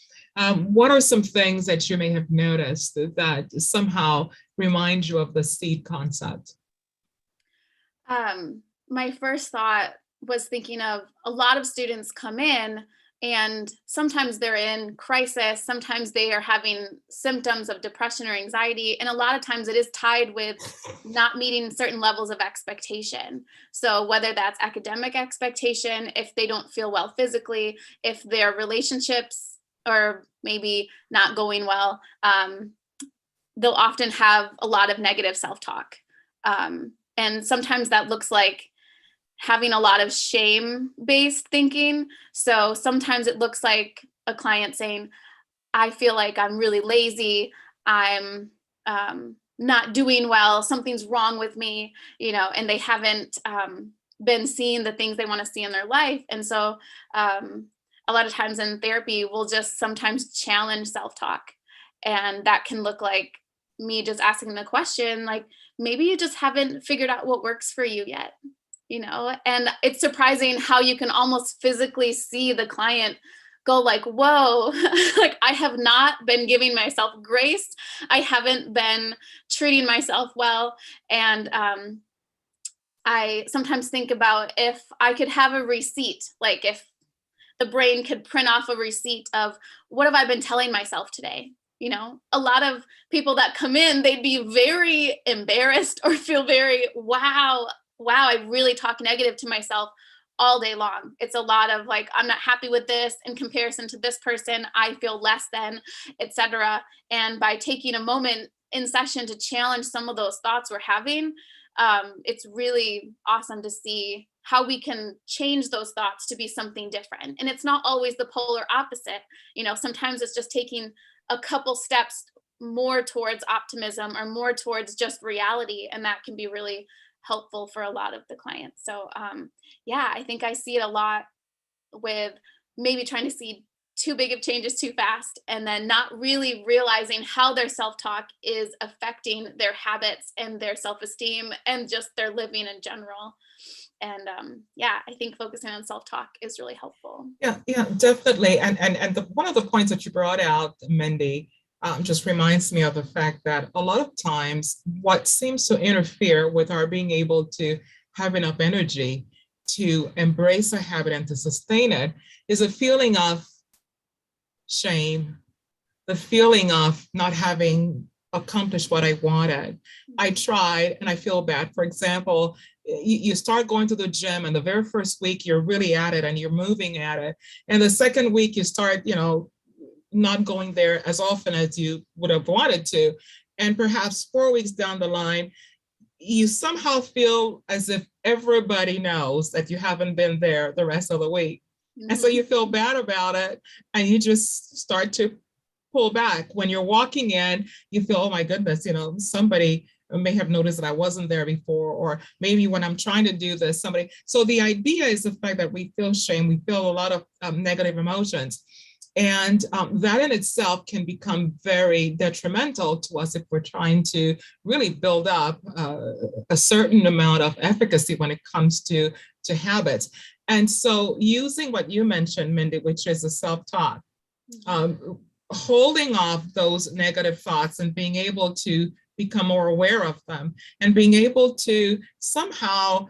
what are some things that you may have noticed that somehow remind you of the seed concept? My first thought was thinking of a lot of students come in and sometimes they're in crisis, sometimes they are having symptoms of depression or anxiety, and a lot of times it is tied with not meeting certain levels of expectation. So whether that's academic expectation, if they don't feel well physically, if their relationships are maybe not going well, they'll often have a lot of negative self-talk. And sometimes that looks like having a lot of shame-based thinking. So sometimes it looks like a client saying, I feel like I'm really lazy, I'm not doing well, something's wrong with me, and they haven't been seeing the things they want to see in their life. And so a lot of times in therapy, we'll just sometimes challenge self-talk. And that can look like me just asking the question, like, maybe you just haven't figured out what works for you yet, and it's surprising how you can almost physically see the client go like, whoa, like I have not been giving myself grace. I haven't been treating myself well. And I sometimes think about if I could have a receipt, like if the brain could print off a receipt of what have I been telling myself today? A lot of people that come in, they'd be very embarrassed or feel very, wow, I really talk negative to myself all day long. It's a lot of like, I'm not happy with this in comparison to this person, I feel less than, etc. And by taking a moment in session to challenge some of those thoughts we're having, it's really awesome to see how we can change those thoughts to be something different. And it's not always the polar opposite. Sometimes it's just taking a couple steps more towards optimism or more towards just reality. And that can be really helpful for a lot of the clients. So I think I see it a lot with maybe trying to see too big of changes too fast and then not really realizing how their self-talk is affecting their habits and their self-esteem and just their living in general. And I think focusing on self-talk is really helpful. Yeah, definitely. And one of the points that you brought out, Mindy, just reminds me of the fact that a lot of times what seems to interfere with our being able to have enough energy to embrace a habit and to sustain it is a feeling of shame, the feeling of not having accomplish what I wanted. I tried and I feel bad. For example, you start going to the gym and the very first week you're really at it and you're moving at it. And the second week you start, not going there as often as you would have wanted to. And perhaps 4 weeks down the line, you somehow feel as if everybody knows that you haven't been there the rest of the week. And so you feel bad about it and you just start to pull back. When you're walking in, you feel, oh my goodness, somebody may have noticed that I wasn't there before, or maybe when I'm trying to do this, somebody. So the idea is the fact that we feel shame, we feel a lot of negative emotions. And that in itself can become very detrimental to us if we're trying to really build up a certain amount of efficacy when it comes to habits. And so using what you mentioned, Mindy, which is a self-talk, holding off those negative thoughts and being able to become more aware of them and being able to somehow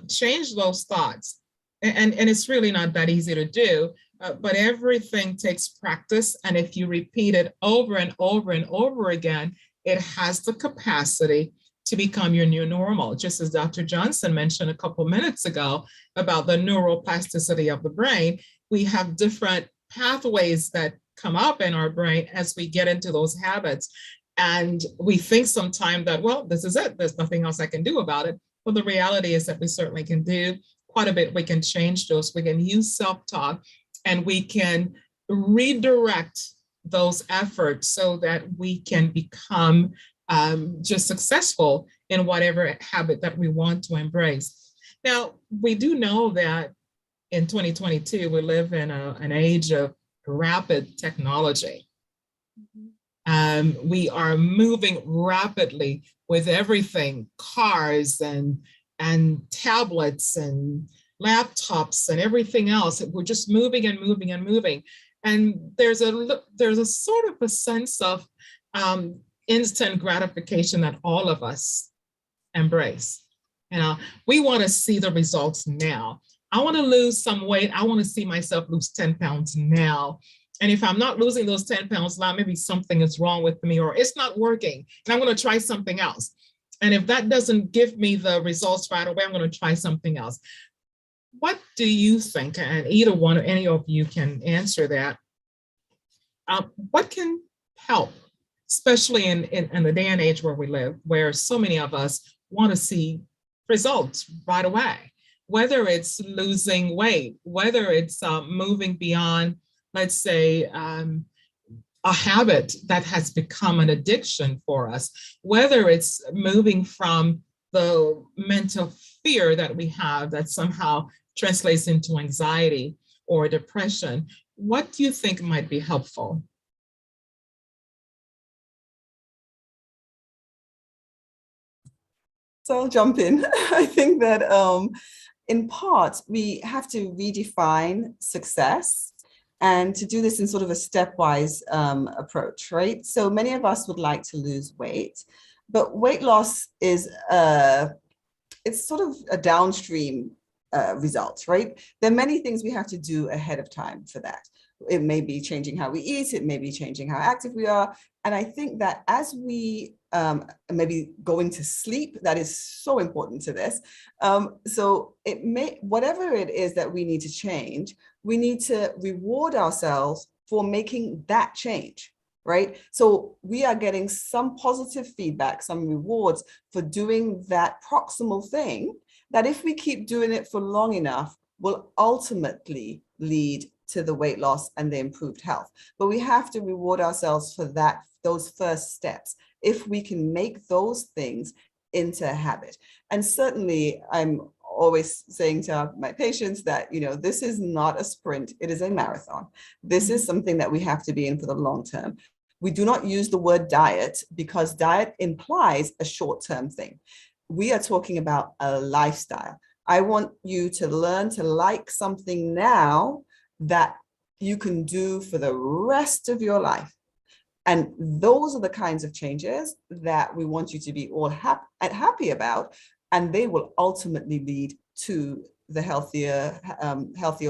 change those thoughts. And it's really not that easy to do. But everything takes practice. And if you repeat it over and over and over again, it has the capacity to become your new normal. Just as Dr. Johnson mentioned a couple minutes ago about the neuroplasticity of the brain, we have different pathways that come up in our brain as we get into those habits. And we think sometimes that, well, this is it. There's nothing else I can do about it. But the reality is that we certainly can do quite a bit. We can change those. We can use self-talk. And we can redirect those efforts so that we can become just successful in whatever habit that we want to embrace. Now, we do know that in 2022, we live in an age of rapid technology. We are moving rapidly with everything, cars and tablets and laptops and everything else. We're just moving and moving and moving. And there's a sort of a sense of instant gratification that all of us embrace. We want to see the results now. I want to lose some weight. I want to see myself lose 10 pounds now. And if I'm not losing those 10 pounds now, maybe something is wrong with me or it's not working and I'm going to try something else. And if that doesn't give me the results right away, I'm going to try something else. What do you think? And either one or any of you can answer that. What can help, especially in the day and age where we live, where so many of us want to see results right away, whether it's losing weight, whether it's moving beyond, let's say, a habit that has become an addiction for us, whether it's moving from the mental fear that we have that somehow translates into anxiety or depression. What do you think might be helpful? So I'll jump in. I think that in part, we have to redefine success and to do this in sort of a stepwise approach, right? So many of us would like to lose weight, but weight loss is it's sort of a downstream result, right? There are many things we have to do ahead of time for that. It may be changing how we eat, it may be changing how active we are. And I think that as we maybe going to sleep, that is so important to this. So it may, whatever it is that we need to change, we need to reward ourselves for making that change, right? So we are getting some positive feedback, some rewards for doing that proximal thing that if we keep doing it for long enough, will ultimately lead to the weight loss and the improved health. But we have to reward ourselves for those first steps, if we can make those things into a habit. And certainly I'm always saying to my patients that, this is not a sprint, it is a marathon. This is something that we have to be in for the long term. We do not use the word diet because diet implies a short-term thing. We are talking about a lifestyle. I want you to learn to like something now that you can do for the rest of your life. And those are the kinds of changes that we want you to be all happy about, and they will ultimately lead to the healthier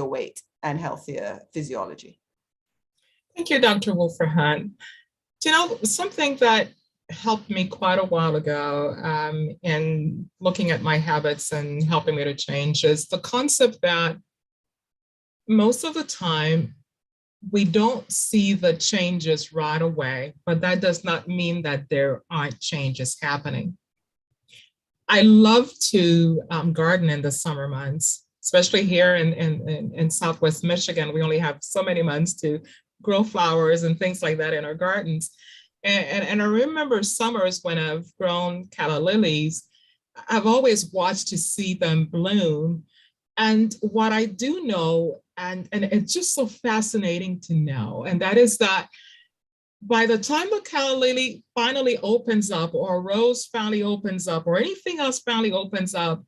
weight and healthier physiology. Thank you, Dr. Wolfram. Something that helped me quite a while ago in looking at my habits and helping me to change is the concept that most of the time we don't see the changes right away, but that does not mean that there aren't changes happening. I love to garden in the summer months, especially here in Southwest Michigan. We only have so many months to grow flowers and things like that in our gardens. And I remember summers when I've grown calla lilies, I've always watched to see them bloom. And what I do know, and it's just so fascinating to know, and that is that by the time the calla lily finally opens up, or a rose finally opens up, or anything else finally opens up,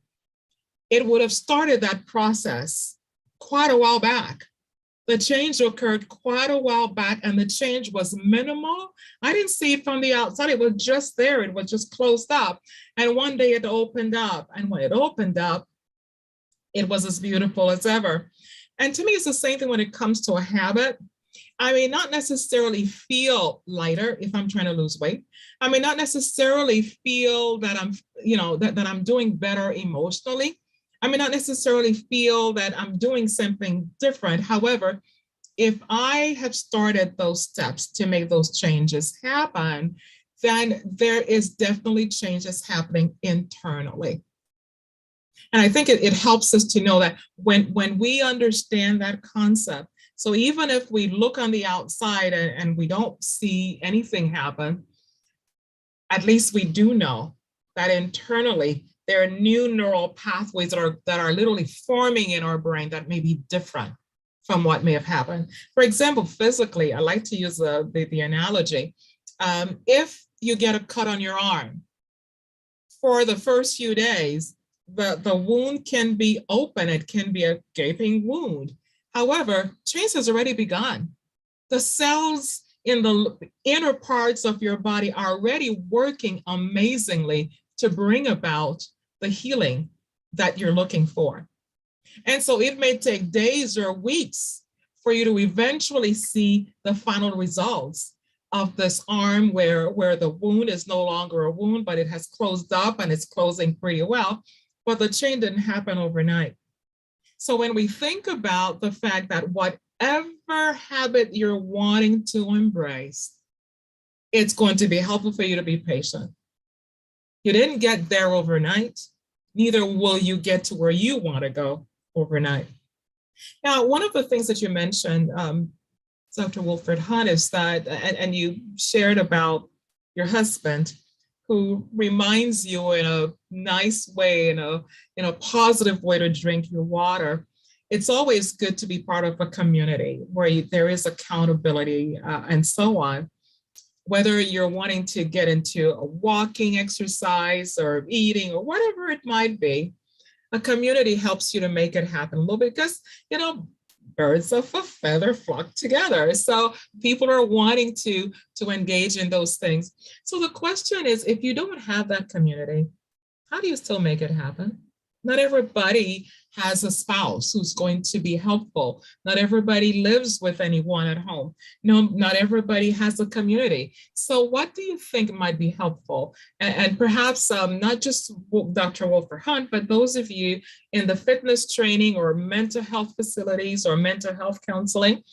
it would have started that process quite a while back. The change occurred quite a while back, and the change was minimal. I didn't see it from the outside. It was just there. It was just closed up. And one day it opened up. And when it opened up, it was as beautiful as ever. And to me, it's the same thing when it comes to a habit. I may not necessarily feel lighter if I'm trying to lose weight. I may not necessarily feel that I'm, that I'm doing better emotionally. I may not necessarily feel that I'm doing something different. However, if I have started those steps to make those changes happen, then there is definitely changes happening internally. And I think it helps us to know that when we understand that concept, so even if we look on the outside and we don't see anything happen, at least we do know that internally there are new neural pathways that are literally forming in our brain that may be different from what may have happened. For example, physically, I like to use the analogy. If you get a cut on your arm, for the first few days, the wound can be open. It can be a gaping wound. However, change has already begun. The cells in the inner parts of your body are already working amazingly to bring about the healing that you're looking for. And so it may take days or weeks for you to eventually see the final results of this arm where the wound is no longer a wound, but it has closed up and it's closing pretty well. But the change didn't happen overnight. So when we think about the fact that whatever habit you're wanting to embrace, it's going to be helpful for you to be patient. You didn't get there overnight, neither will you get to where you want to go overnight. Now, one of the things that you mentioned, Dr. Wilfred Hunt, is that, and you shared about your husband, who reminds you in a nice way, in a positive way to drink your water. It's always good to be part of a community where there is accountability and so on. Whether you're wanting to get into a walking exercise or eating or whatever it might be, a community helps you to make it happen a little bit because, birds of a feather flock together. So people are wanting to engage in those things. So the question is, if you don't have that community, how do you still make it happen? Not everybody has a spouse who's going to be helpful. Not everybody lives with anyone at home. No, not everybody has a community. So what do you think might be helpful? And perhaps not just Dr. Wilfred Hunt, but those of you in the fitness training or mental health facilities or mental health counseling,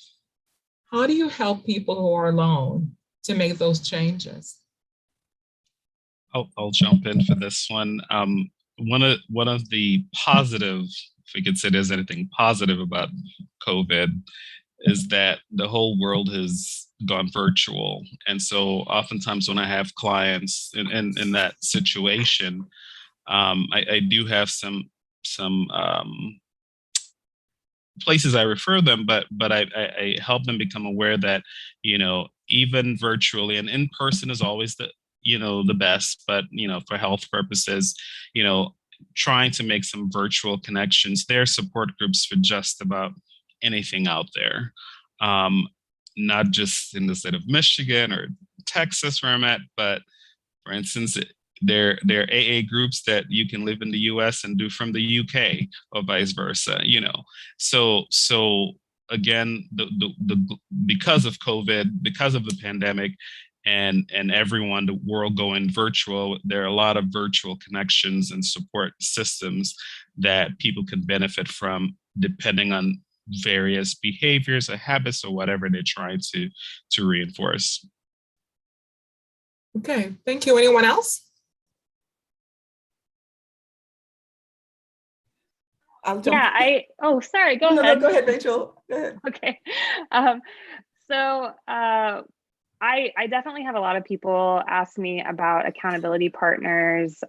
how do you help people who are alone to make those changes? I'll jump in for this one. One of the positive, if we could say there's anything positive about COVID, is that the whole world has gone virtual. And so oftentimes when I have clients in that situation, I do have some places I refer them, but I help them become aware that, even virtually, and in person is always the best, but, for health purposes, trying to make some virtual connections. There are support groups for just about anything out there, not just in the state of Michigan or Texas where I'm at, but for instance, there are AA groups that you can live in the US and do from the UK or vice versa, So again, the because of COVID, because of the pandemic, and everyone, the world going virtual, there are a lot of virtual connections and support systems that people can benefit from depending on various behaviors or habits or whatever they're trying to reinforce. Okay, thank you. Anyone else? I'll jump. Yeah, oh, sorry, go No, ahead. no, go ahead, Rachel. Go ahead. Okay. I definitely have a lot of people ask me about accountability partners,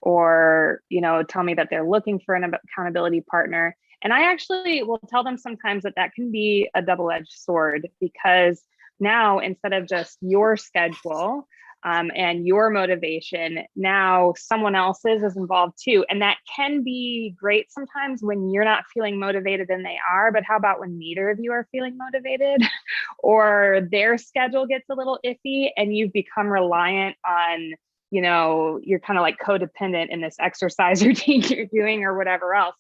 or, tell me that they're looking for an accountability partner. And I actually will tell them sometimes that can be a double-edged sword, because now, instead of just your schedule and your motivation, now someone else's is involved too. And that can be great sometimes when you're not feeling motivated and they are, but how about when neither of you are feeling motivated or their schedule gets a little iffy and you've become reliant on, you're kind of like codependent in this exercise routine you're doing or whatever else.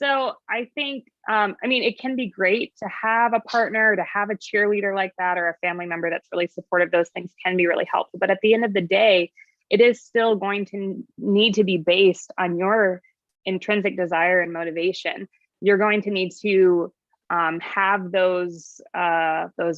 So I think, it can be great to have a partner, to have a cheerleader like that, or a family member that's really supportive. Those things can be really helpful. But at the end of the day, it is still going to need to be based on your intrinsic desire and motivation. You're going to need to have those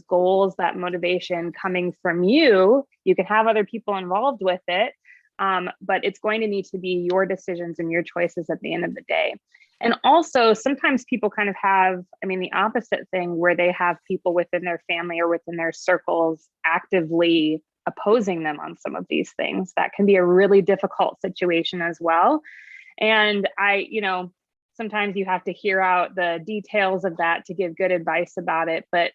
goals, that motivation coming from you. You can have other people involved with it, but it's going to need to be your decisions and your choices at the end of the day. And also, sometimes people kind of have, the opposite thing, where they have people within their family or within their circles actively opposing them on some of these things. That can be a really difficult situation as well. And sometimes you have to hear out the details of that to give good advice about it. But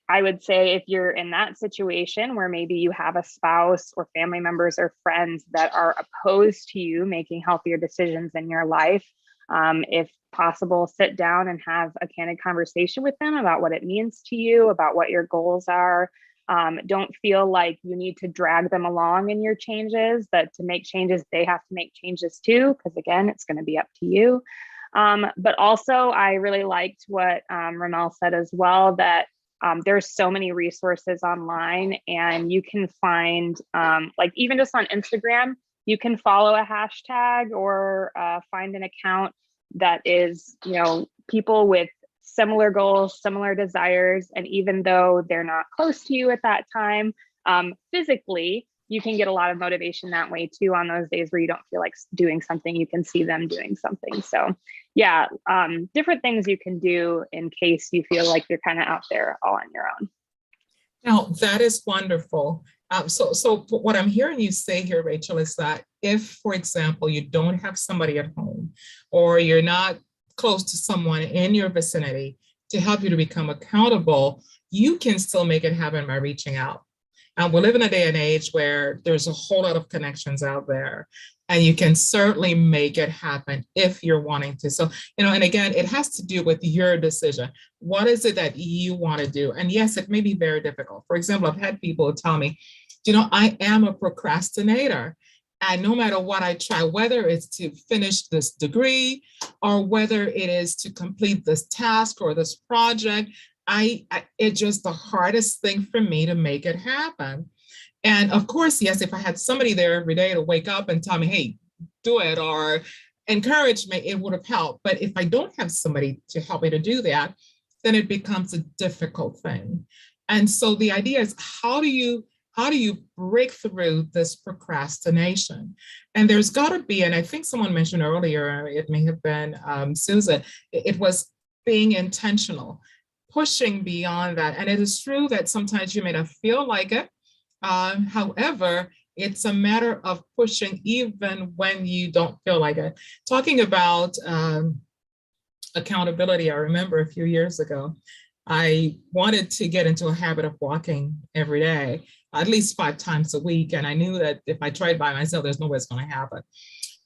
I would say if you're in that situation where maybe you have a spouse or family members or friends that are opposed to you making healthier decisions in your life, if possible, sit down and have a candid conversation with them about what it means to you, about what your goals are. Don't feel like you need to drag them along in your changes, that to make changes, they have to make changes too, because again, it's going to be up to you. But also, I really liked what Ramel said as well, that there's so many resources online, and you can find, even just on Instagram, you can follow a hashtag or find an account that is, people with similar goals, similar desires. And even though they're not close to you at that time, physically, you can get a lot of motivation that way too. On those days where you don't feel like doing something, you can see them doing something. So yeah, different things you can do in case you feel like you're kind of out there all on your own. Now, that is wonderful. So what I'm hearing you say here, Rachel, is that if, for example, you don't have somebody at home, or you're not close to someone in your vicinity to help you to become accountable, you can still make it happen by reaching out. We live in a day and age where there's a whole lot of connections out there, and you can certainly make it happen if you're wanting to. So, and again, it has to do with your decision. What is it that you want to do? And yes, it may be very difficult. For example, I've had people tell me, I am a procrastinator. And no matter what I try, whether it's to finish this degree or whether it is to complete this task or this project, it's just the hardest thing for me to make it happen. And of course, yes, if I had somebody there every day to wake up and tell me, hey, do it, or encourage me, it would have helped. But if I don't have somebody to help me to do that, then it becomes a difficult thing. And so the idea is, how do you break through this procrastination? And there's got to be, and I think someone mentioned earlier, it may have been Susan, it was being intentional, pushing beyond that. And it is true that sometimes you may not feel like it. However, it's a matter of pushing even when you don't feel like it. Talking about accountability, I remember a few years ago, I wanted to get into a habit of walking every day, at least 5 times a week. And I knew that if I tried by myself, there's no way it's going to happen.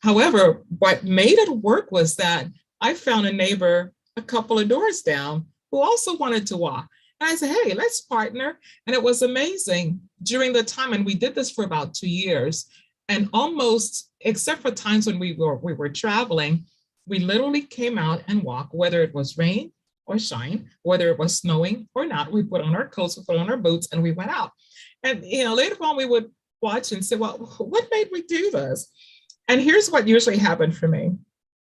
However, what made it work was that I found a neighbor a couple of doors down who also wanted to walk. And I said, hey, let's partner. And it was amazing during the time. And we did this for about 2 years. And almost, except for times when we were traveling, we literally came out and walked, whether it was rain or shine, whether it was snowing or not. We put on our coats, we put on our boots, and we went out. And, later on we would watch and say, well, what made me do this? And here's what usually happened for me.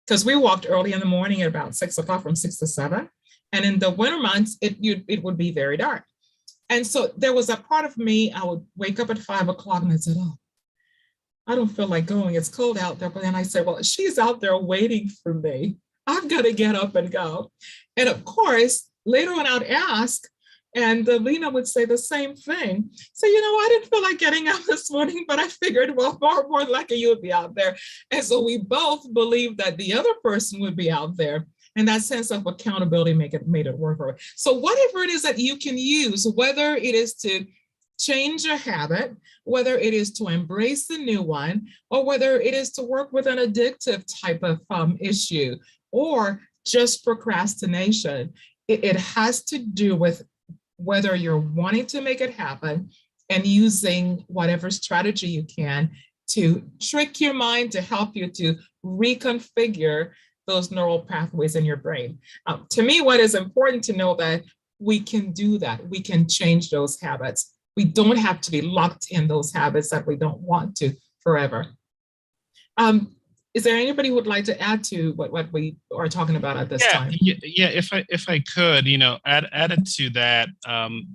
Because we walked early in the morning at about 6 o'clock, from 6 to 7. And in the winter months, it would be very dark. And so there was a part of me, I would wake up at 5 o'clock and I said, oh, I don't feel like going. It's cold out there. But then I said, well, she's out there waiting for me. I've got to get up and go. And of course, later on I'd ask, and Lena would say the same thing. So, I didn't feel like getting up this morning, but I figured, well, more likely you would be out there. And so we both believed that the other person would be out there. And that sense of accountability made it work for it. So whatever it is that you can use, whether it is to change a habit, whether it is to embrace the new one, or whether it is to work with an addictive type of issue, or just procrastination, it has to do with whether you're wanting to make it happen and using whatever strategy you can to trick your mind to help you to reconfigure those neural pathways in your brain. To me, what is important to know that we can do that. We can change those habits. We don't have to be locked in those habits that we don't want to forever. Is there anybody who would like to add to what we are talking about at this time? Yeah. If I could, added to that,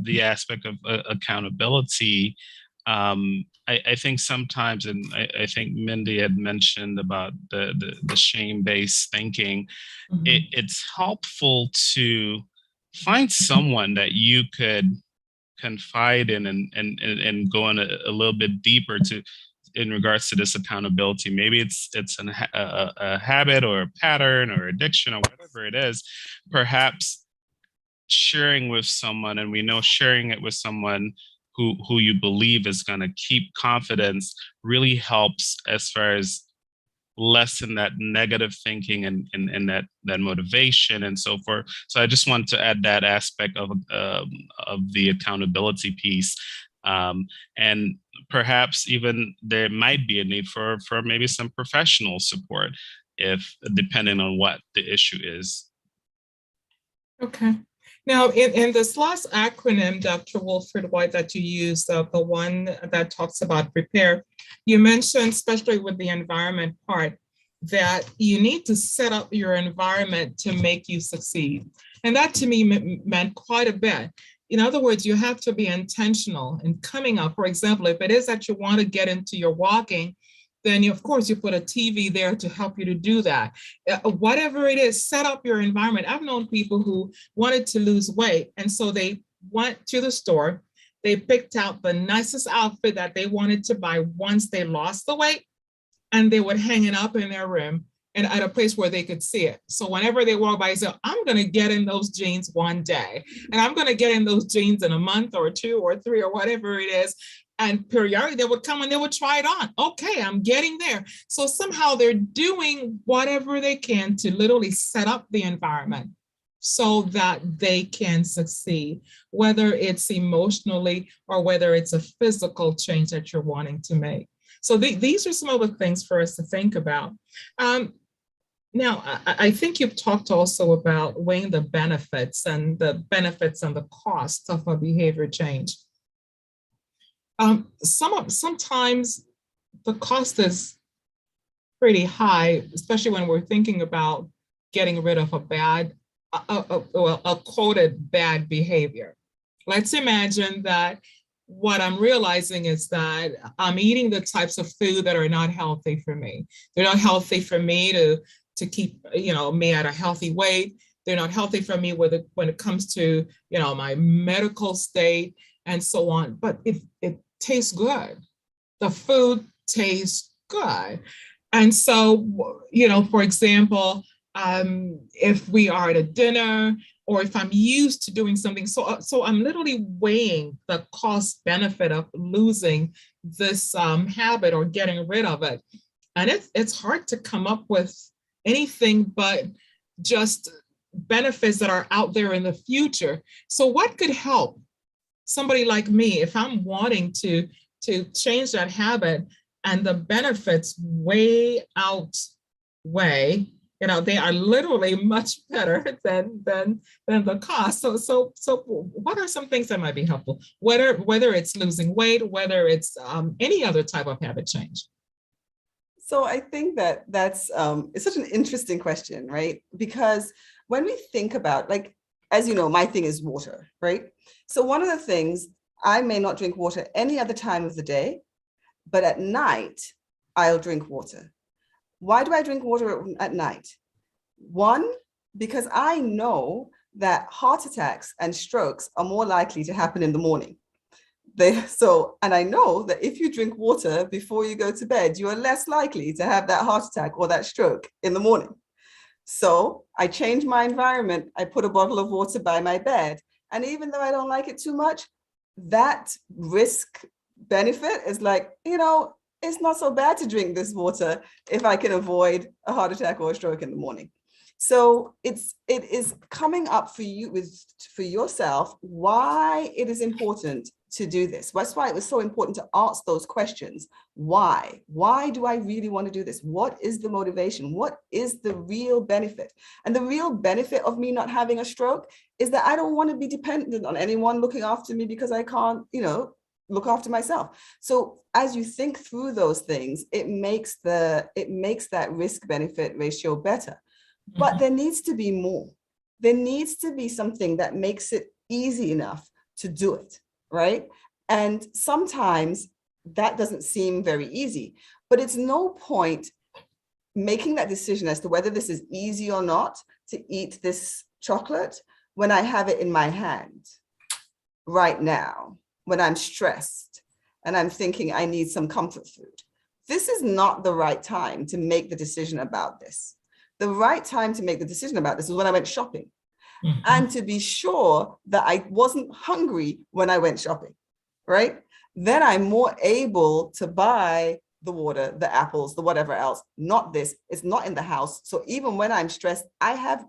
the aspect of accountability. I think sometimes, and I think Mindy had mentioned about the shame-based thinking, Mhm. it's helpful to find someone that you could confide in and go in a little bit deeper in regards to this accountability. Maybe it's a habit or a pattern or addiction or whatever it is, perhaps sharing with someone, and we know sharing it with someone who you believe is going to keep confidence really helps as far as lessen that negative thinking and that motivation and so forth. So I just want to add that aspect of the accountability piece. And perhaps even there might be a need for maybe some professional support, if depending on what the issue is. Okay. Now, in this last acronym, Dr. Wilfred White, that you used, the one that talks about prepare, you mentioned, especially with the environment part, that you need to set up your environment to make you succeed. And that to me meant quite a bit. In other words, you have to be intentional in coming up. For example, if it is that you want to get into your walking, then of course you put a TV there to help you to do that. Whatever it is, set up your environment. I've known people who wanted to lose weight, and so they went to the store, they picked out the nicest outfit that they wanted to buy once they lost the weight, and they would hang it up in their room and at a place where they could see it. So whenever they walk by, they say, I'm going to get in those jeans one day, and I'm going to get in those jeans in a month or 2 or 3 or whatever it is. And periodically they would come and they would try it on. Okay, I'm getting there. So somehow they're doing whatever they can to literally set up the environment so that they can succeed, whether it's emotionally or whether it's a physical change that you're wanting to make. So these are some of the things for us to think about. Now, I think you've talked also about weighing the benefits and the costs of a behavior change. Sometimes the cost is pretty high, especially when we're thinking about getting rid of a quoted bad behavior. Let's imagine that what I'm realizing is that I'm eating the types of food that are not healthy for me. They're not healthy for me to keep, me at a healthy weight. They're not healthy for me when it comes to, my medical state and so on. But it tastes good. The food tastes good. And so, for example, if we are at a dinner, or if I'm used to doing something, so I'm literally weighing the cost benefit of losing this habit or getting rid of it. And it's hard to come up with anything but just benefits that are out there in the future. So what could help somebody like me if I'm wanting to change that habit and the benefits way outweigh, They are literally much better than the cost. So what are some things that might be helpful? Whether it's losing weight, whether it's any other type of habit change. So I think that that's it's such an interesting question, right? Because when we think about, like, as you know, my thing is water, right? So one of the things, I may not drink water any other time of the day, but at night, I'll drink water. Why do I drink water at night? One, because I know that heart attacks and strokes are more likely to happen in the morning. And I know that if you drink water before you go to bed, you are less likely to have that heart attack or that stroke in the morning. So I change my environment. I put a bottle of water by my bed. And even though I don't like it too much, that risk benefit is like, it's not so bad to drink this water if I can avoid a heart attack or a stroke in the morning. So it is coming up for yourself why it is important to do this. That's why it was so important to ask those questions. Why? Why do I really want to do this? What is the motivation? What is the real benefit? And the real benefit of me not having a stroke is that I don't want to be dependent on anyone looking after me because I can't, look after myself. So as you think through those things, it makes that risk benefit ratio better. But there needs to be more. There needs to be something that makes it easy enough to do it, right? And sometimes that doesn't seem very easy, but it's no point making that decision as to whether this is easy or not to eat this chocolate when I have it in my hand right now, when I'm stressed and I'm thinking I need some comfort food. This is not the right time to make the decision about this. The right time to make the decision about this is when I went shopping. And to be sure that I wasn't hungry when I went shopping, right? Then I'm more able to buy the water, the apples, the whatever else, not this. It's not in the house. So even when I'm stressed, I have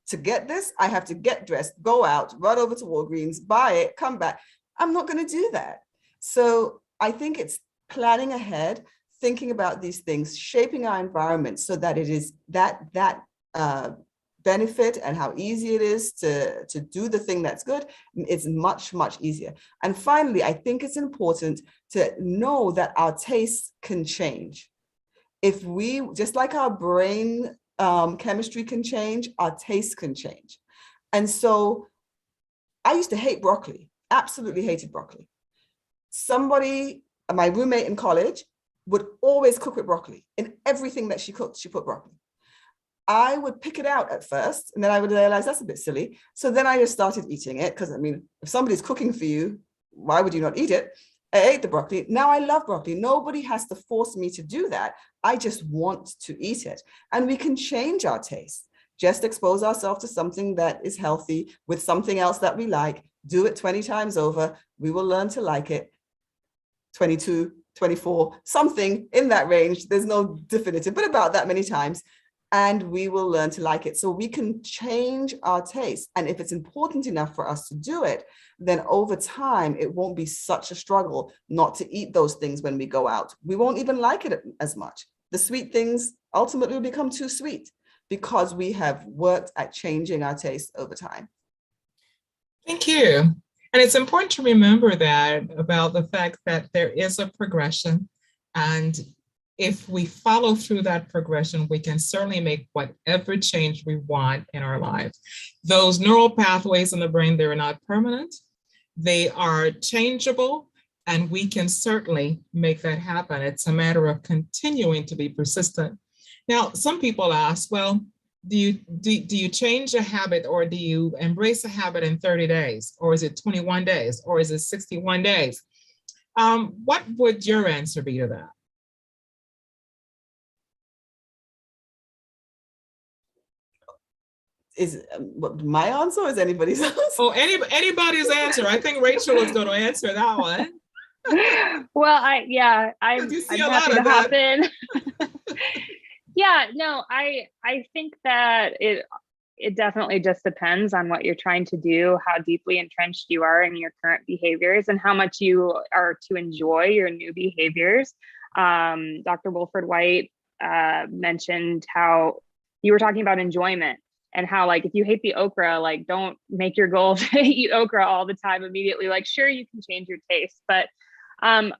to get this. I have to get dressed, go out, run over to Walgreens, buy it, come back. I'm not going to do that. So I think it's planning ahead, thinking about these things, shaping our environment so that it is that benefit and how easy it is to do the thing that's good. It's much, much easier. And finally, I think it's important to know that our tastes can change. If we, just like our brain chemistry can change, our taste can change. And so I used to hate broccoli, absolutely hated broccoli. My roommate in college, would always cook with broccoli. In everything that she cooked, she put broccoli. I would pick it out at first, and then I would realize that's a bit silly. So then I just started eating it, because if somebody's cooking for you, why would you not eat it? I ate the broccoli. Now I love broccoli. Nobody has to force me to do that. I just want to eat it. And we can change our taste. Just expose ourselves to something that is healthy with something else that we like. Do it 20 times over. We will learn to like it. 22, 24, something in that range. There's no definitive, but about that many times. And we will learn to like it. So we can change our taste. And if it's important enough for us to do it, then over time, it won't be such a struggle not to eat those things when we go out. We won't even like it as much. The sweet things ultimately will become too sweet because we have worked at changing our taste over time. Thank you. And it's important to remember that about the fact that there is a progression. And if we follow through that progression, we can certainly make whatever change we want in our lives. Those neural pathways in the brain, they're not permanent. They are changeable, and we can certainly make that happen. It's a matter of continuing to be persistent. Now, some people ask, well, do you change a habit, or do you embrace a habit in 30 days? Or is it 21 days? Or is it 61 days? What would your answer be to that? Is my answer or is anybody's answer? Oh, anybody's answer. I think Rachel is going to answer that one. Well, I'm happy to hop in. Yeah, no, I think that it definitely just depends on what you're trying to do, how deeply entrenched you are in your current behaviors, and how much you are to enjoy your new behaviors. Dr. Wilfred White mentioned how, you were talking about enjoyment and how like, if you hate the okra, like don't make your goal to eat okra all the time immediately. Like, sure, you can change your taste, but as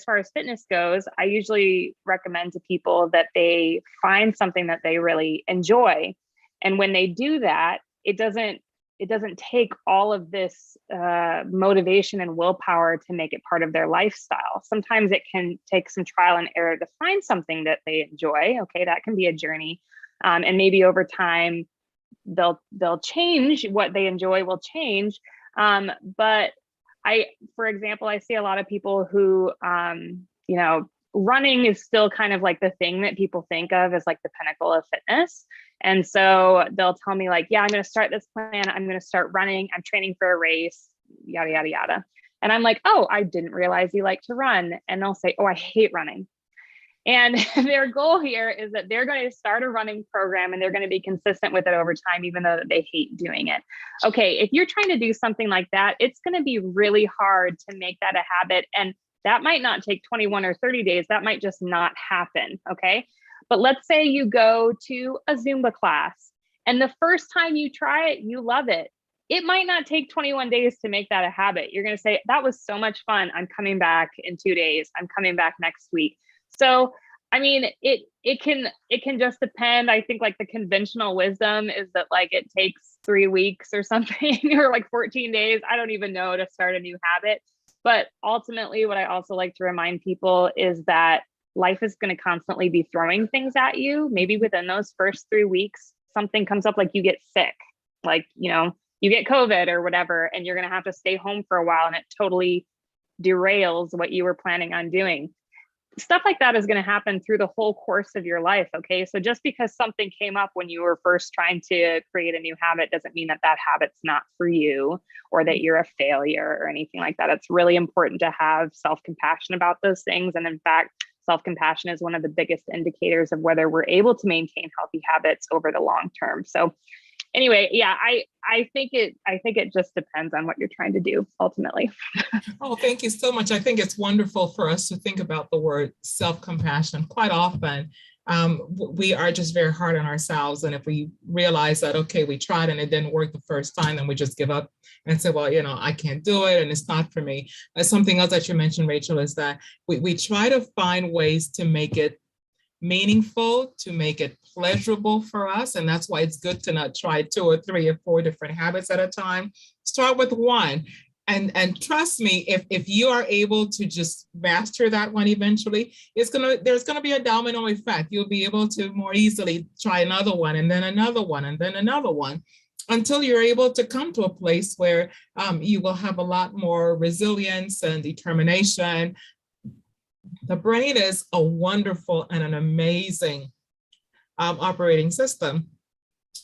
far as fitness goes, I usually recommend to people that they find something that they really enjoy. And when they do that, it doesn't take all of this motivation and willpower to make it part of their lifestyle. Sometimes it can take some trial and error to find something that they enjoy. Okay, that can be a journey. And maybe over time, they'll change. What they enjoy will change. But for example, I see a lot of people who, running is still kind of like the thing that people think of as like the pinnacle of fitness. And so they'll tell me like, yeah, I'm going to start this plan. I'm going to start running. I'm training for a race, yada, yada, yada. And I'm like, oh, I didn't realize you like to run. And they'll say, oh, I hate running. And their goal here is that they're going to start a running program and they're going to be consistent with it over time, even though they hate doing it. Okay, if you're trying to do something like that, it's going to be really hard to make that a habit. And that might not take 21 or 30 days. That might just not happen. Okay. But let's say you go to a Zumba class and the first time you try it, you love it. It might not take 21 days to make that a habit. You're going to say, that was so much fun. I'm coming back in 2 days. I'm coming back next week. So, I mean, it can just depend. I think like the conventional wisdom is that like it takes 3 weeks or something or like 14 days. I don't even know, to start a new habit. But ultimately, what I also like to remind people is that life is going to constantly be throwing things at you. Maybe within those first 3 weeks, something comes up, like you get sick, like, you get COVID or whatever, and you're going to have to stay home for a while and it totally derails what you were planning on doing. Stuff like that is going to happen through the whole course of your life. Okay. So just because something came up when you were first trying to create a new habit doesn't mean that habit's not for you or that you're a failure or anything like that. It's really important to have self-compassion about those things. And in fact, self-compassion is one of the biggest indicators of whether we're able to maintain healthy habits over the long term. So anyway, yeah, I think it just depends on what you're trying to do ultimately. Oh, thank you so much. I think it's wonderful for us to think about the word self-compassion. Quite often, we are just very hard on ourselves. And if we realize that, okay, we tried and it didn't work the first time, then we just give up and say, well, I can't do it and it's not for me. Something else that you mentioned, Rachel, is that we try to find ways to make it meaningful, to make it pleasurable for us. And that's why it's good to not try 2 or 3 or 4 different habits at a time. Start with one. And trust me, if you are able to just master that one eventually, there's gonna be a domino effect. You'll be able to more easily try another one and then another one and then another one until you're able to come to a place where you will have a lot more resilience and determination. The brain is a wonderful and an amazing operating system,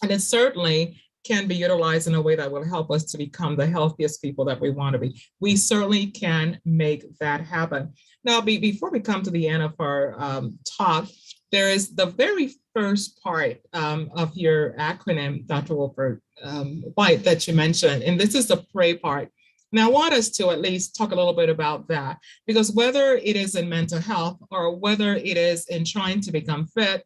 and it certainly can be utilized in a way that will help us to become the healthiest people that we want to be. We certainly can make that happen. Now, before we come to the end of our talk, there is the very first part of your acronym, Dr. Wolford White, that you mentioned, and this is the pray part. Now, I want us to at least talk a little bit about that, because whether it is in mental health or whether it is in trying to become fit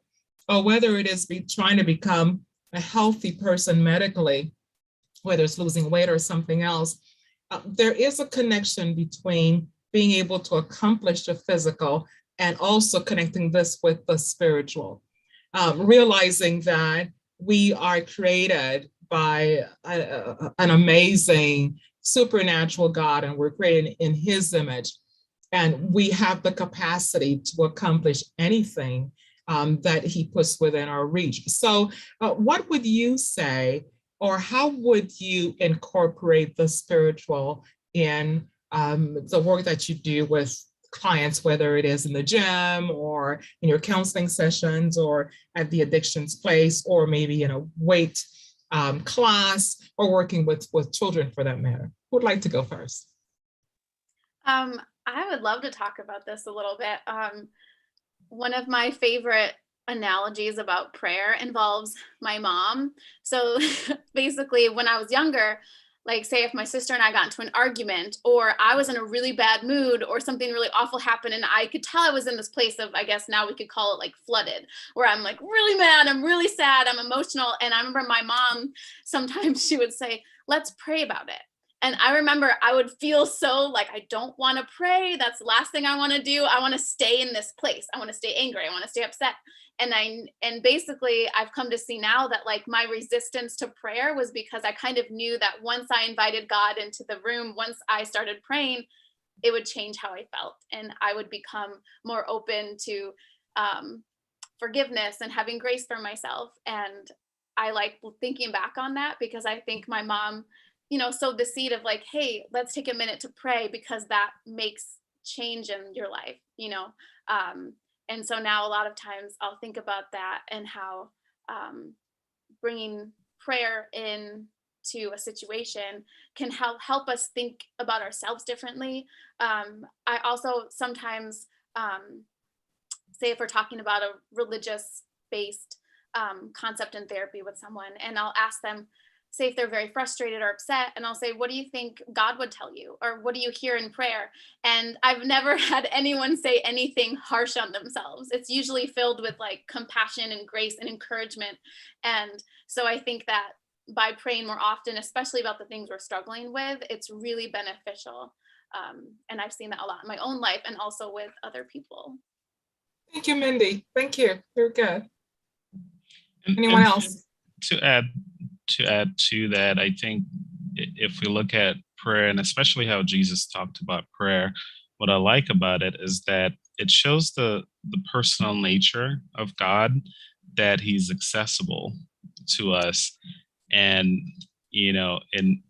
or whether it is trying to become a healthy person medically, whether it's losing weight or something else, there is a connection between being able to accomplish the physical and also connecting this with the spiritual, realizing that we are created by an amazing supernatural God, and we're created in his image, and we have the capacity to accomplish anything that he puts within our reach. So what would you say, or how would you incorporate the spiritual in the work that you do with clients, whether it is in the gym or in your counseling sessions or at the addictions place, or maybe in a weight class, or working with children for that matter? Who would like to go first? I would love to talk about this a little bit. One of my favorite analogies about prayer involves my mom. So basically, when I was younger, Like, say if my sister and I got into an argument, or I was in a really bad mood, or something really awful happened, and I could tell I was in this place of, I guess now we could call it like flooded, where I'm like really mad, I'm really sad, I'm emotional. And I remember my mom, sometimes she would say, let's pray about it. And I remember I would feel so like, I don't want to pray. That's the last thing I want to do. I want to stay in this place. I want to stay angry. I want to stay upset. And basically I've come to see now that like my resistance to prayer was because I kind of knew that once I invited God into the room, once I started praying, it would change how I felt, and I would become more open to forgiveness and having grace for myself. And I like thinking back on that, because I think my mom, sowed the seed of like, hey, let's take a minute to pray, because that makes change in your life, and so now a lot of times I'll think about that, and how bringing prayer in to a situation can help us think about ourselves differently. I also sometimes say, if we're talking about a religious based concept in therapy with someone, and I'll ask them, say if they're very frustrated or upset, and I'll say, what do you think God would tell you? Or what do you hear in prayer? And I've never had anyone say anything harsh on themselves. It's usually filled with like compassion and grace and encouragement. And so I think that by praying more often, especially about the things we're struggling with, it's really beneficial. And I've seen that a lot in my own life, and also with other people. Thank you, Mindy. Thank you. You're good. And Anyone else? To add to that, I think if we look at prayer, and especially how Jesus talked about prayer, what I like about it is that it shows the personal nature of God, that he's accessible to us. And in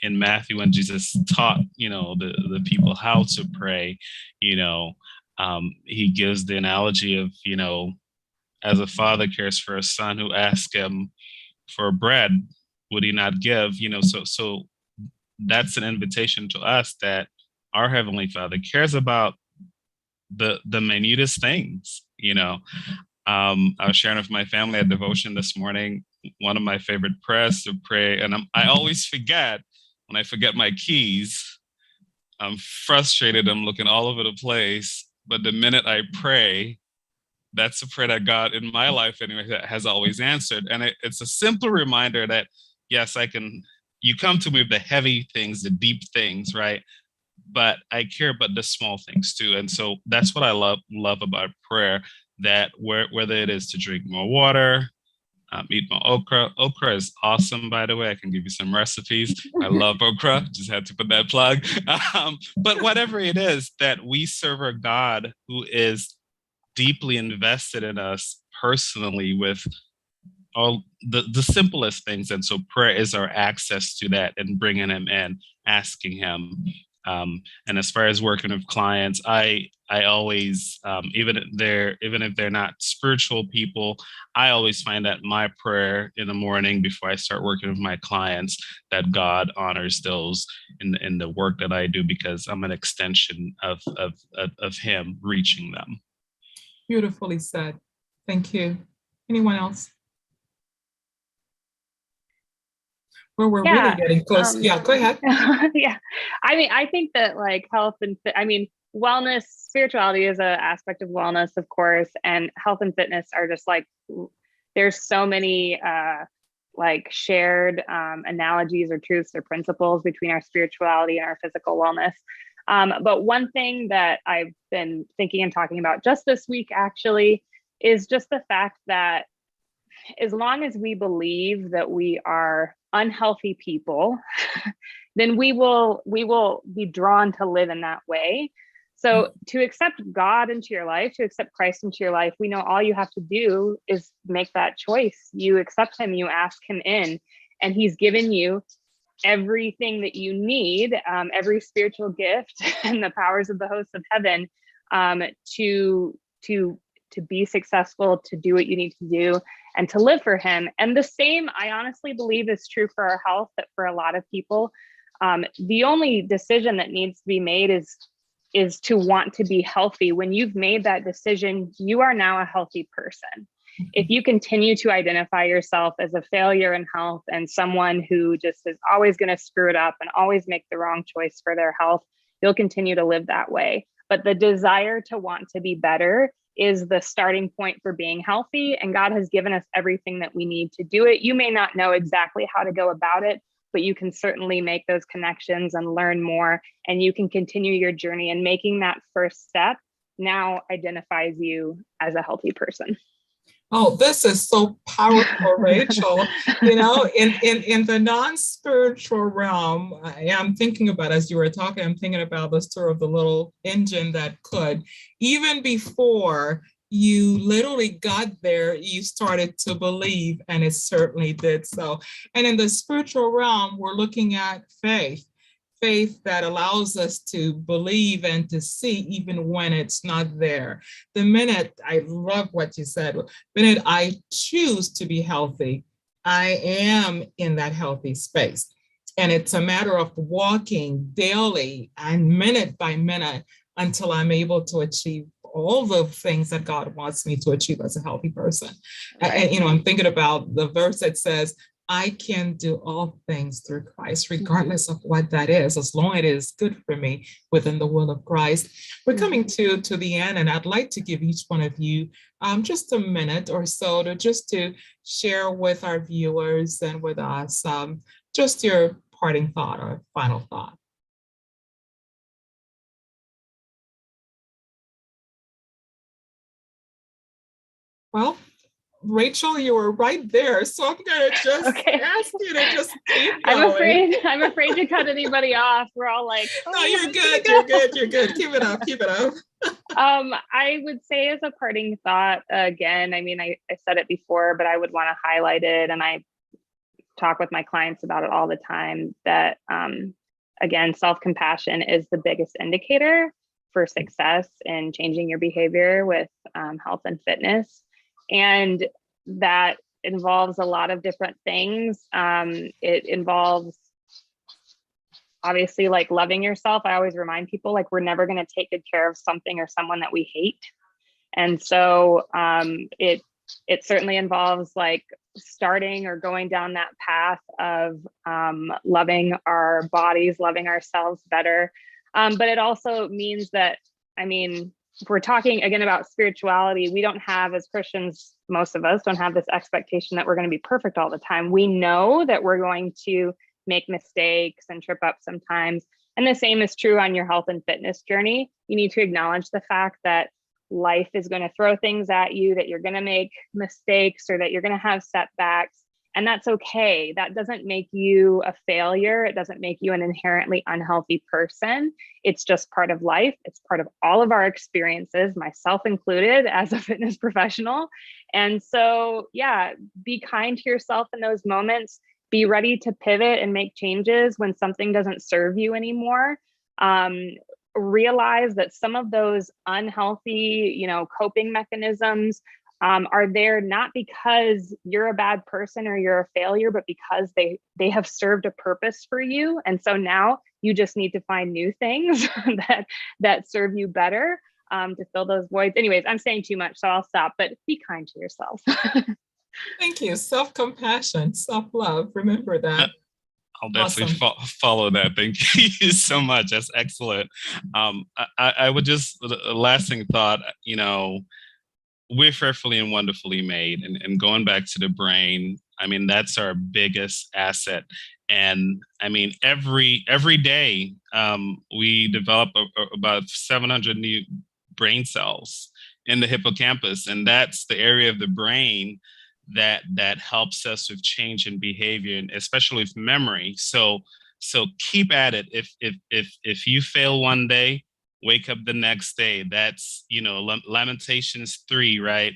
Matthew, when Jesus taught the people how to pray, he gives the analogy of as a father cares for a son who asks him for bread, would he not give? So that's an invitation to us that our Heavenly Father cares about the minutest things. I was sharing with my family at devotion this morning. One of my favorite prayers to pray, and I always forget. When I forget my keys, I'm frustrated. I'm looking all over the place. But the minute I pray, that's a prayer that God in my life anyway that has always answered. And it's a simple reminder that, yes, you come to me with the heavy things, the deep things, right? But I care about the small things too. And so that's what I love about prayer, that whether it is to drink more water, eat more okra. Okra is awesome, by the way. I can give you some recipes. I love okra. Just had to put that plug. But whatever it is, that we serve a God who is deeply invested in us personally with all the simplest things. And so prayer is our access to that, and bringing him in, asking him. And as far as working with clients, I always, even if they're not spiritual people, I always find that my prayer in the morning before I start working with my clients, that God honors those in the work that I do, because I'm an extension of him reaching them. Beautifully said. Thank you. Anyone else? Well, we're really getting close. Yeah, go ahead. Yeah. I think that like health and wellness, spirituality is an aspect of wellness, of course, and health and fitness are just like, there's so many like shared analogies or truths or principles between our spirituality and our physical wellness. But one thing that I've been thinking and talking about just this week actually is just the fact that as long as we believe that we are unhealthy people, then we will be drawn to live in that way. So to accept God into your life, to accept Christ into your life, we know all you have to do is make that choice. You accept him, you ask him in, and he's given you everything that you need, every spiritual gift and the powers of the hosts of heaven to be successful, to do what you need to do, and to live for him. And the same, I honestly believe, is true for our health, that for a lot of people, the only decision that needs to be made is to want to be healthy. When you've made that decision, you are now a healthy person. if you continue to identify yourself as a failure in health and someone who just is always going to screw it up and always make the wrong choice for their health, you'll continue to live that way. But the desire to want to be better is the starting point for being healthy. And God has given us everything that we need to do it. You may not know exactly how to go about it, but you can certainly make those connections and learn more. And you can continue your journey, and making that first step now identifies you as a healthy person. Oh, this is so powerful, Rachel. You know, in the non-spiritual realm, I am thinking about, as you were talking, I'm thinking about the story of the little engine that could, even before you literally got there, you started to believe, and it certainly did so. And in the spiritual realm, we're looking at faith. Faith that allows us to believe and to see even when it's not there. The minute, I love what you said, the minute I choose to be healthy, I am in that healthy space. And it's a matter of walking daily and minute by minute until I'm able to achieve all the things that God wants me to achieve as a healthy person. Right. And, I'm thinking about the verse that says, I can do all things through Christ, regardless of what that is, as long as it is good for me within the will of Christ. We're coming to the end, and I'd like to give each one of you just a minute or so to share with our viewers and with us just your parting thought or final thought. Well, Rachel, you were right there, so I'm gonna just ask you to just keep going. I'm afraid to cut anybody off. We're all like, oh, no, you're good, you're good. Keep it up, keep it up. I would say as a parting thought, again, I mean, I said it before, but I would want to highlight it, and I talk with my clients about it all the time, that again, self-compassion is the biggest indicator for success in changing your behavior with health and fitness. And that involves a lot of different things. It involves obviously like loving yourself. I always remind people, like, we're never going to take good care of something or someone that we hate. And so it certainly involves like starting or going down that path of loving our bodies, loving ourselves better. But it also means that, I mean, if we're talking again about spirituality, we don't have, as Christians, most of us don't have this expectation that we're going to be perfect all the time. We know that we're going to make mistakes and trip up sometimes. And the same is true on your health and fitness journey. You need to acknowledge the fact that life is going to throw things at you, that you're going to make mistakes, or that you're going to have setbacks. And that's okay. That doesn't make you a failure. It doesn't make you an inherently unhealthy person. It's just part of life. It's part of all of our experiences, myself included, as a fitness professional. And so, yeah, be kind to yourself in those moments. Be ready to pivot and make changes when something doesn't serve you anymore. Realize that some of those unhealthy, coping mechanisms are there not because you're a bad person or you're a failure, but because they have served a purpose for you. And so now you just need to find new things that serve you better to fill those voids. Anyways, I'm saying too much, so I'll stop, but be kind to yourself. Thank you. Self-compassion, self-love. Remember that. I'll definitely follow that. Thank you so much. That's excellent. I would just, a lasting thought, we're fearfully and wonderfully made, and going back to the brain, I mean, that's our biggest asset. And I mean, every day we develop about 700 new brain cells in the hippocampus, and that's the area of the brain that helps us with change in behavior, and especially with memory. So keep at it. If you fail one day, wake up the next day. That's, Lamentations 3, right?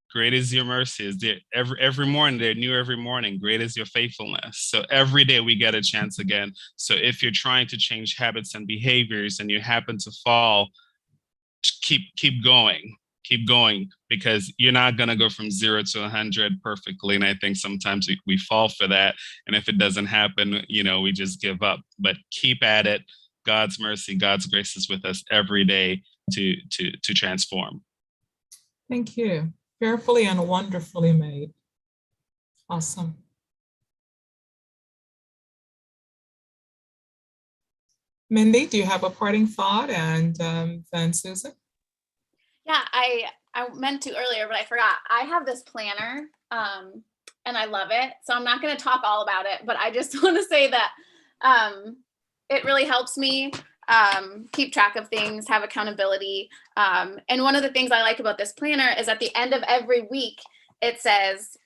Great is your mercy. Is there every morning, they're new every morning. Great is your faithfulness. So every day we get a chance again. So if you're trying to change habits and behaviors and you happen to fall, keep going. Keep going, because you're not going to go from 0 to 100 perfectly. And I think sometimes we fall for that. And if it doesn't happen, we just give up. But keep at it. God's mercy, God's grace is with us every day to transform. Thank you. Fearfully and wonderfully made. Awesome. Mindy, do you have a parting thought? And then Susan? Yeah, I meant to earlier, but I forgot. I have this planner, and I love it. So I'm not going to talk all about it, but I just want to say that it really helps me keep track of things, have accountability. And one of the things I like about this planner is at the end of every week, it says,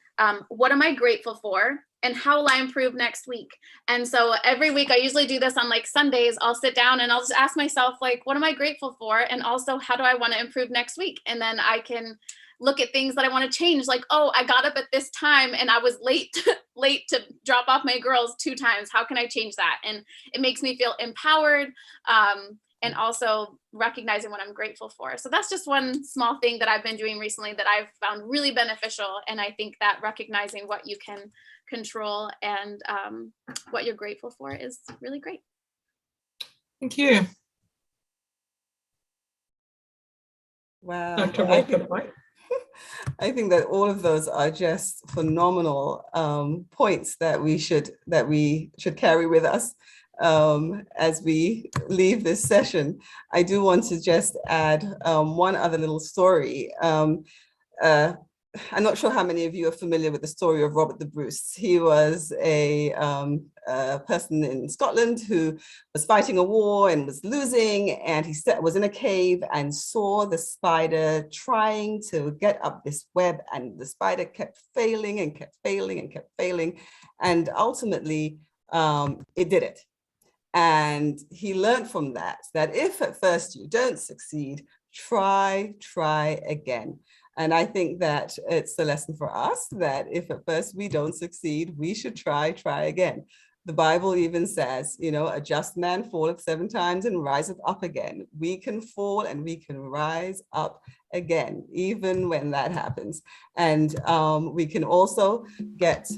what am I grateful for? And how will I improve next week? And so every week, I usually do this on like Sundays. I'll sit down and I'll just ask myself, like, what am I grateful for? And also, how do I want to improve next week? And then I can look at things that I want to change. Like, oh, I got up at this time and I was late to drop off my girls 2 times. How can I change that? And it makes me feel empowered. And also recognizing what I'm grateful for. So that's just one small thing that I've been doing recently that I've found really beneficial. And I think that recognizing what you can control and what you're grateful for is really great. Thank you. Wow. Dr. I Walker. I think that all of those are just phenomenal points that we should carry with us as we leave this session. I do want to just add one other little story. I'm not sure how many of you are familiar with the story of Robert the Bruce. He was a person in Scotland who was fighting a war and was losing, and he was in a cave and saw the spider trying to get up this web, and the spider kept failing and kept failing and kept failing, and ultimately it did it. And he learned from that if at first you don't succeed, try again. And I think that it's a lesson for us that if at first we don't succeed, we should try again. The Bible even says, a just man falleth 7 times and riseth up again. We can fall and we can rise up again, even when that happens. And we can also get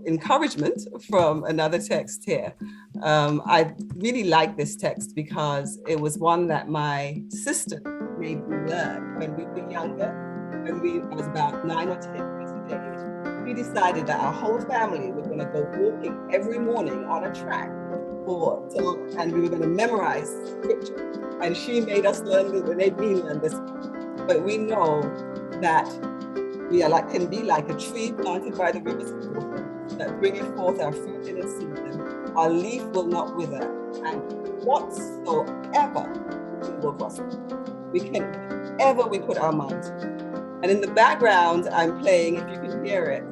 encouragement from another text here. I really like this text because it was one that my sister made me learn when we were younger. I was about 9 or 10 years of age. We decided that our whole family were going to go walking every morning on a track and we were going to memorize scripture. And she made me learn this. But we know that we can be like a tree planted by the rivers of water, that bringeth forth our fruit in its season. Our leaf will not wither, and whatsoever we will prosper. We can, whatever we put our mind to. And in the background, I'm playing, if you can hear it,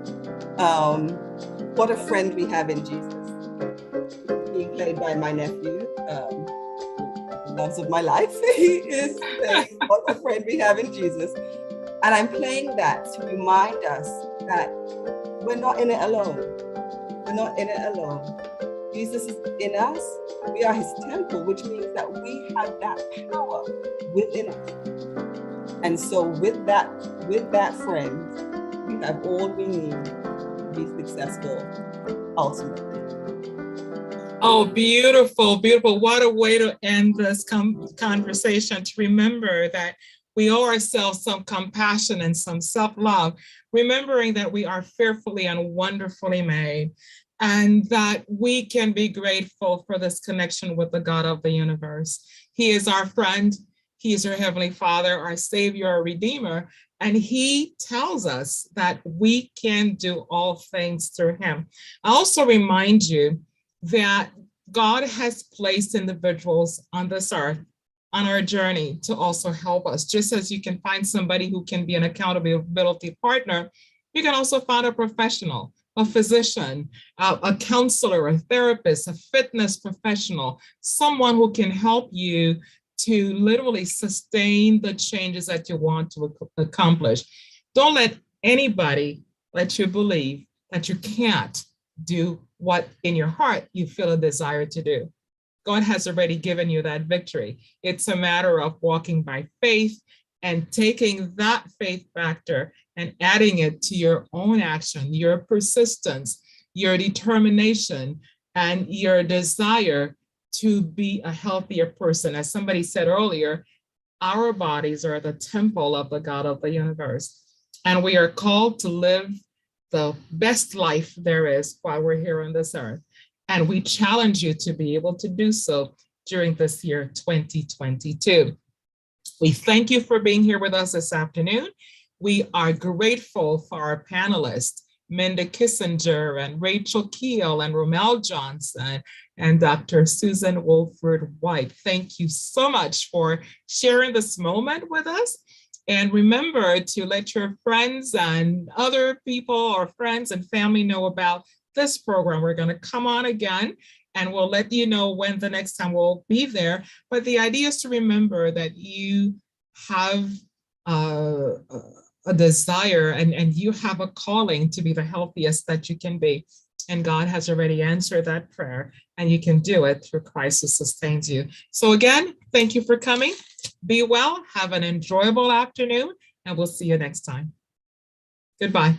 What a Friend We Have in Jesus. Being played by my nephew, the loves of my life. He is saying, what a friend we have in Jesus. And I'm playing that to remind us that we're not in it alone. We're not in it alone. Jesus is in us. We are his temple, which means that we have that power within us. And so with that friend, we have all we need to be successful ultimately. Oh, beautiful, beautiful. What a way to end this conversation, to remember that we owe ourselves some compassion and some self-love, remembering that we are fearfully and wonderfully made, and that we can be grateful for this connection with the God of the universe. He is our friend. He is our Heavenly Father, our Savior, our Redeemer, and he tells us that we can do all things through him. I also remind you that God has placed individuals on this earth on our journey to also help us. Just as you can find somebody who can be an accountability partner, you can also find a professional, a physician, a counselor, a therapist, a fitness professional, someone who can help you to literally sustain the changes that you want to accomplish. Don't let anybody let you believe that you can't do what in your heart you feel a desire to do. God has already given you that victory. It's a matter of walking by faith and taking that faith factor and adding it to your own action, your persistence, your determination, and your desire to be a healthier person. As somebody said earlier, our bodies are the temple of the God of the universe, and we are called to live the best life there is while we're here on this earth. And we challenge you to be able to do so during this year, 2022. We thank you for being here with us this afternoon. We are grateful for our panelists, Minda Kissinger and Rachel Keel and Romel Johnson and Dr. Susan Wolford White. Thank you so much for sharing this moment with us. And remember to let your friends and other people or friends and family know about this program. We're going to come on again and we'll let you know when the next time we'll be there. But the idea is to remember that you have a desire and you have a calling to be the healthiest that you can be. And God has already answered that prayer, and you can do it through Christ who sustains you. So again, thank you for coming. Be well, have an enjoyable afternoon, and we'll see you next time. Goodbye.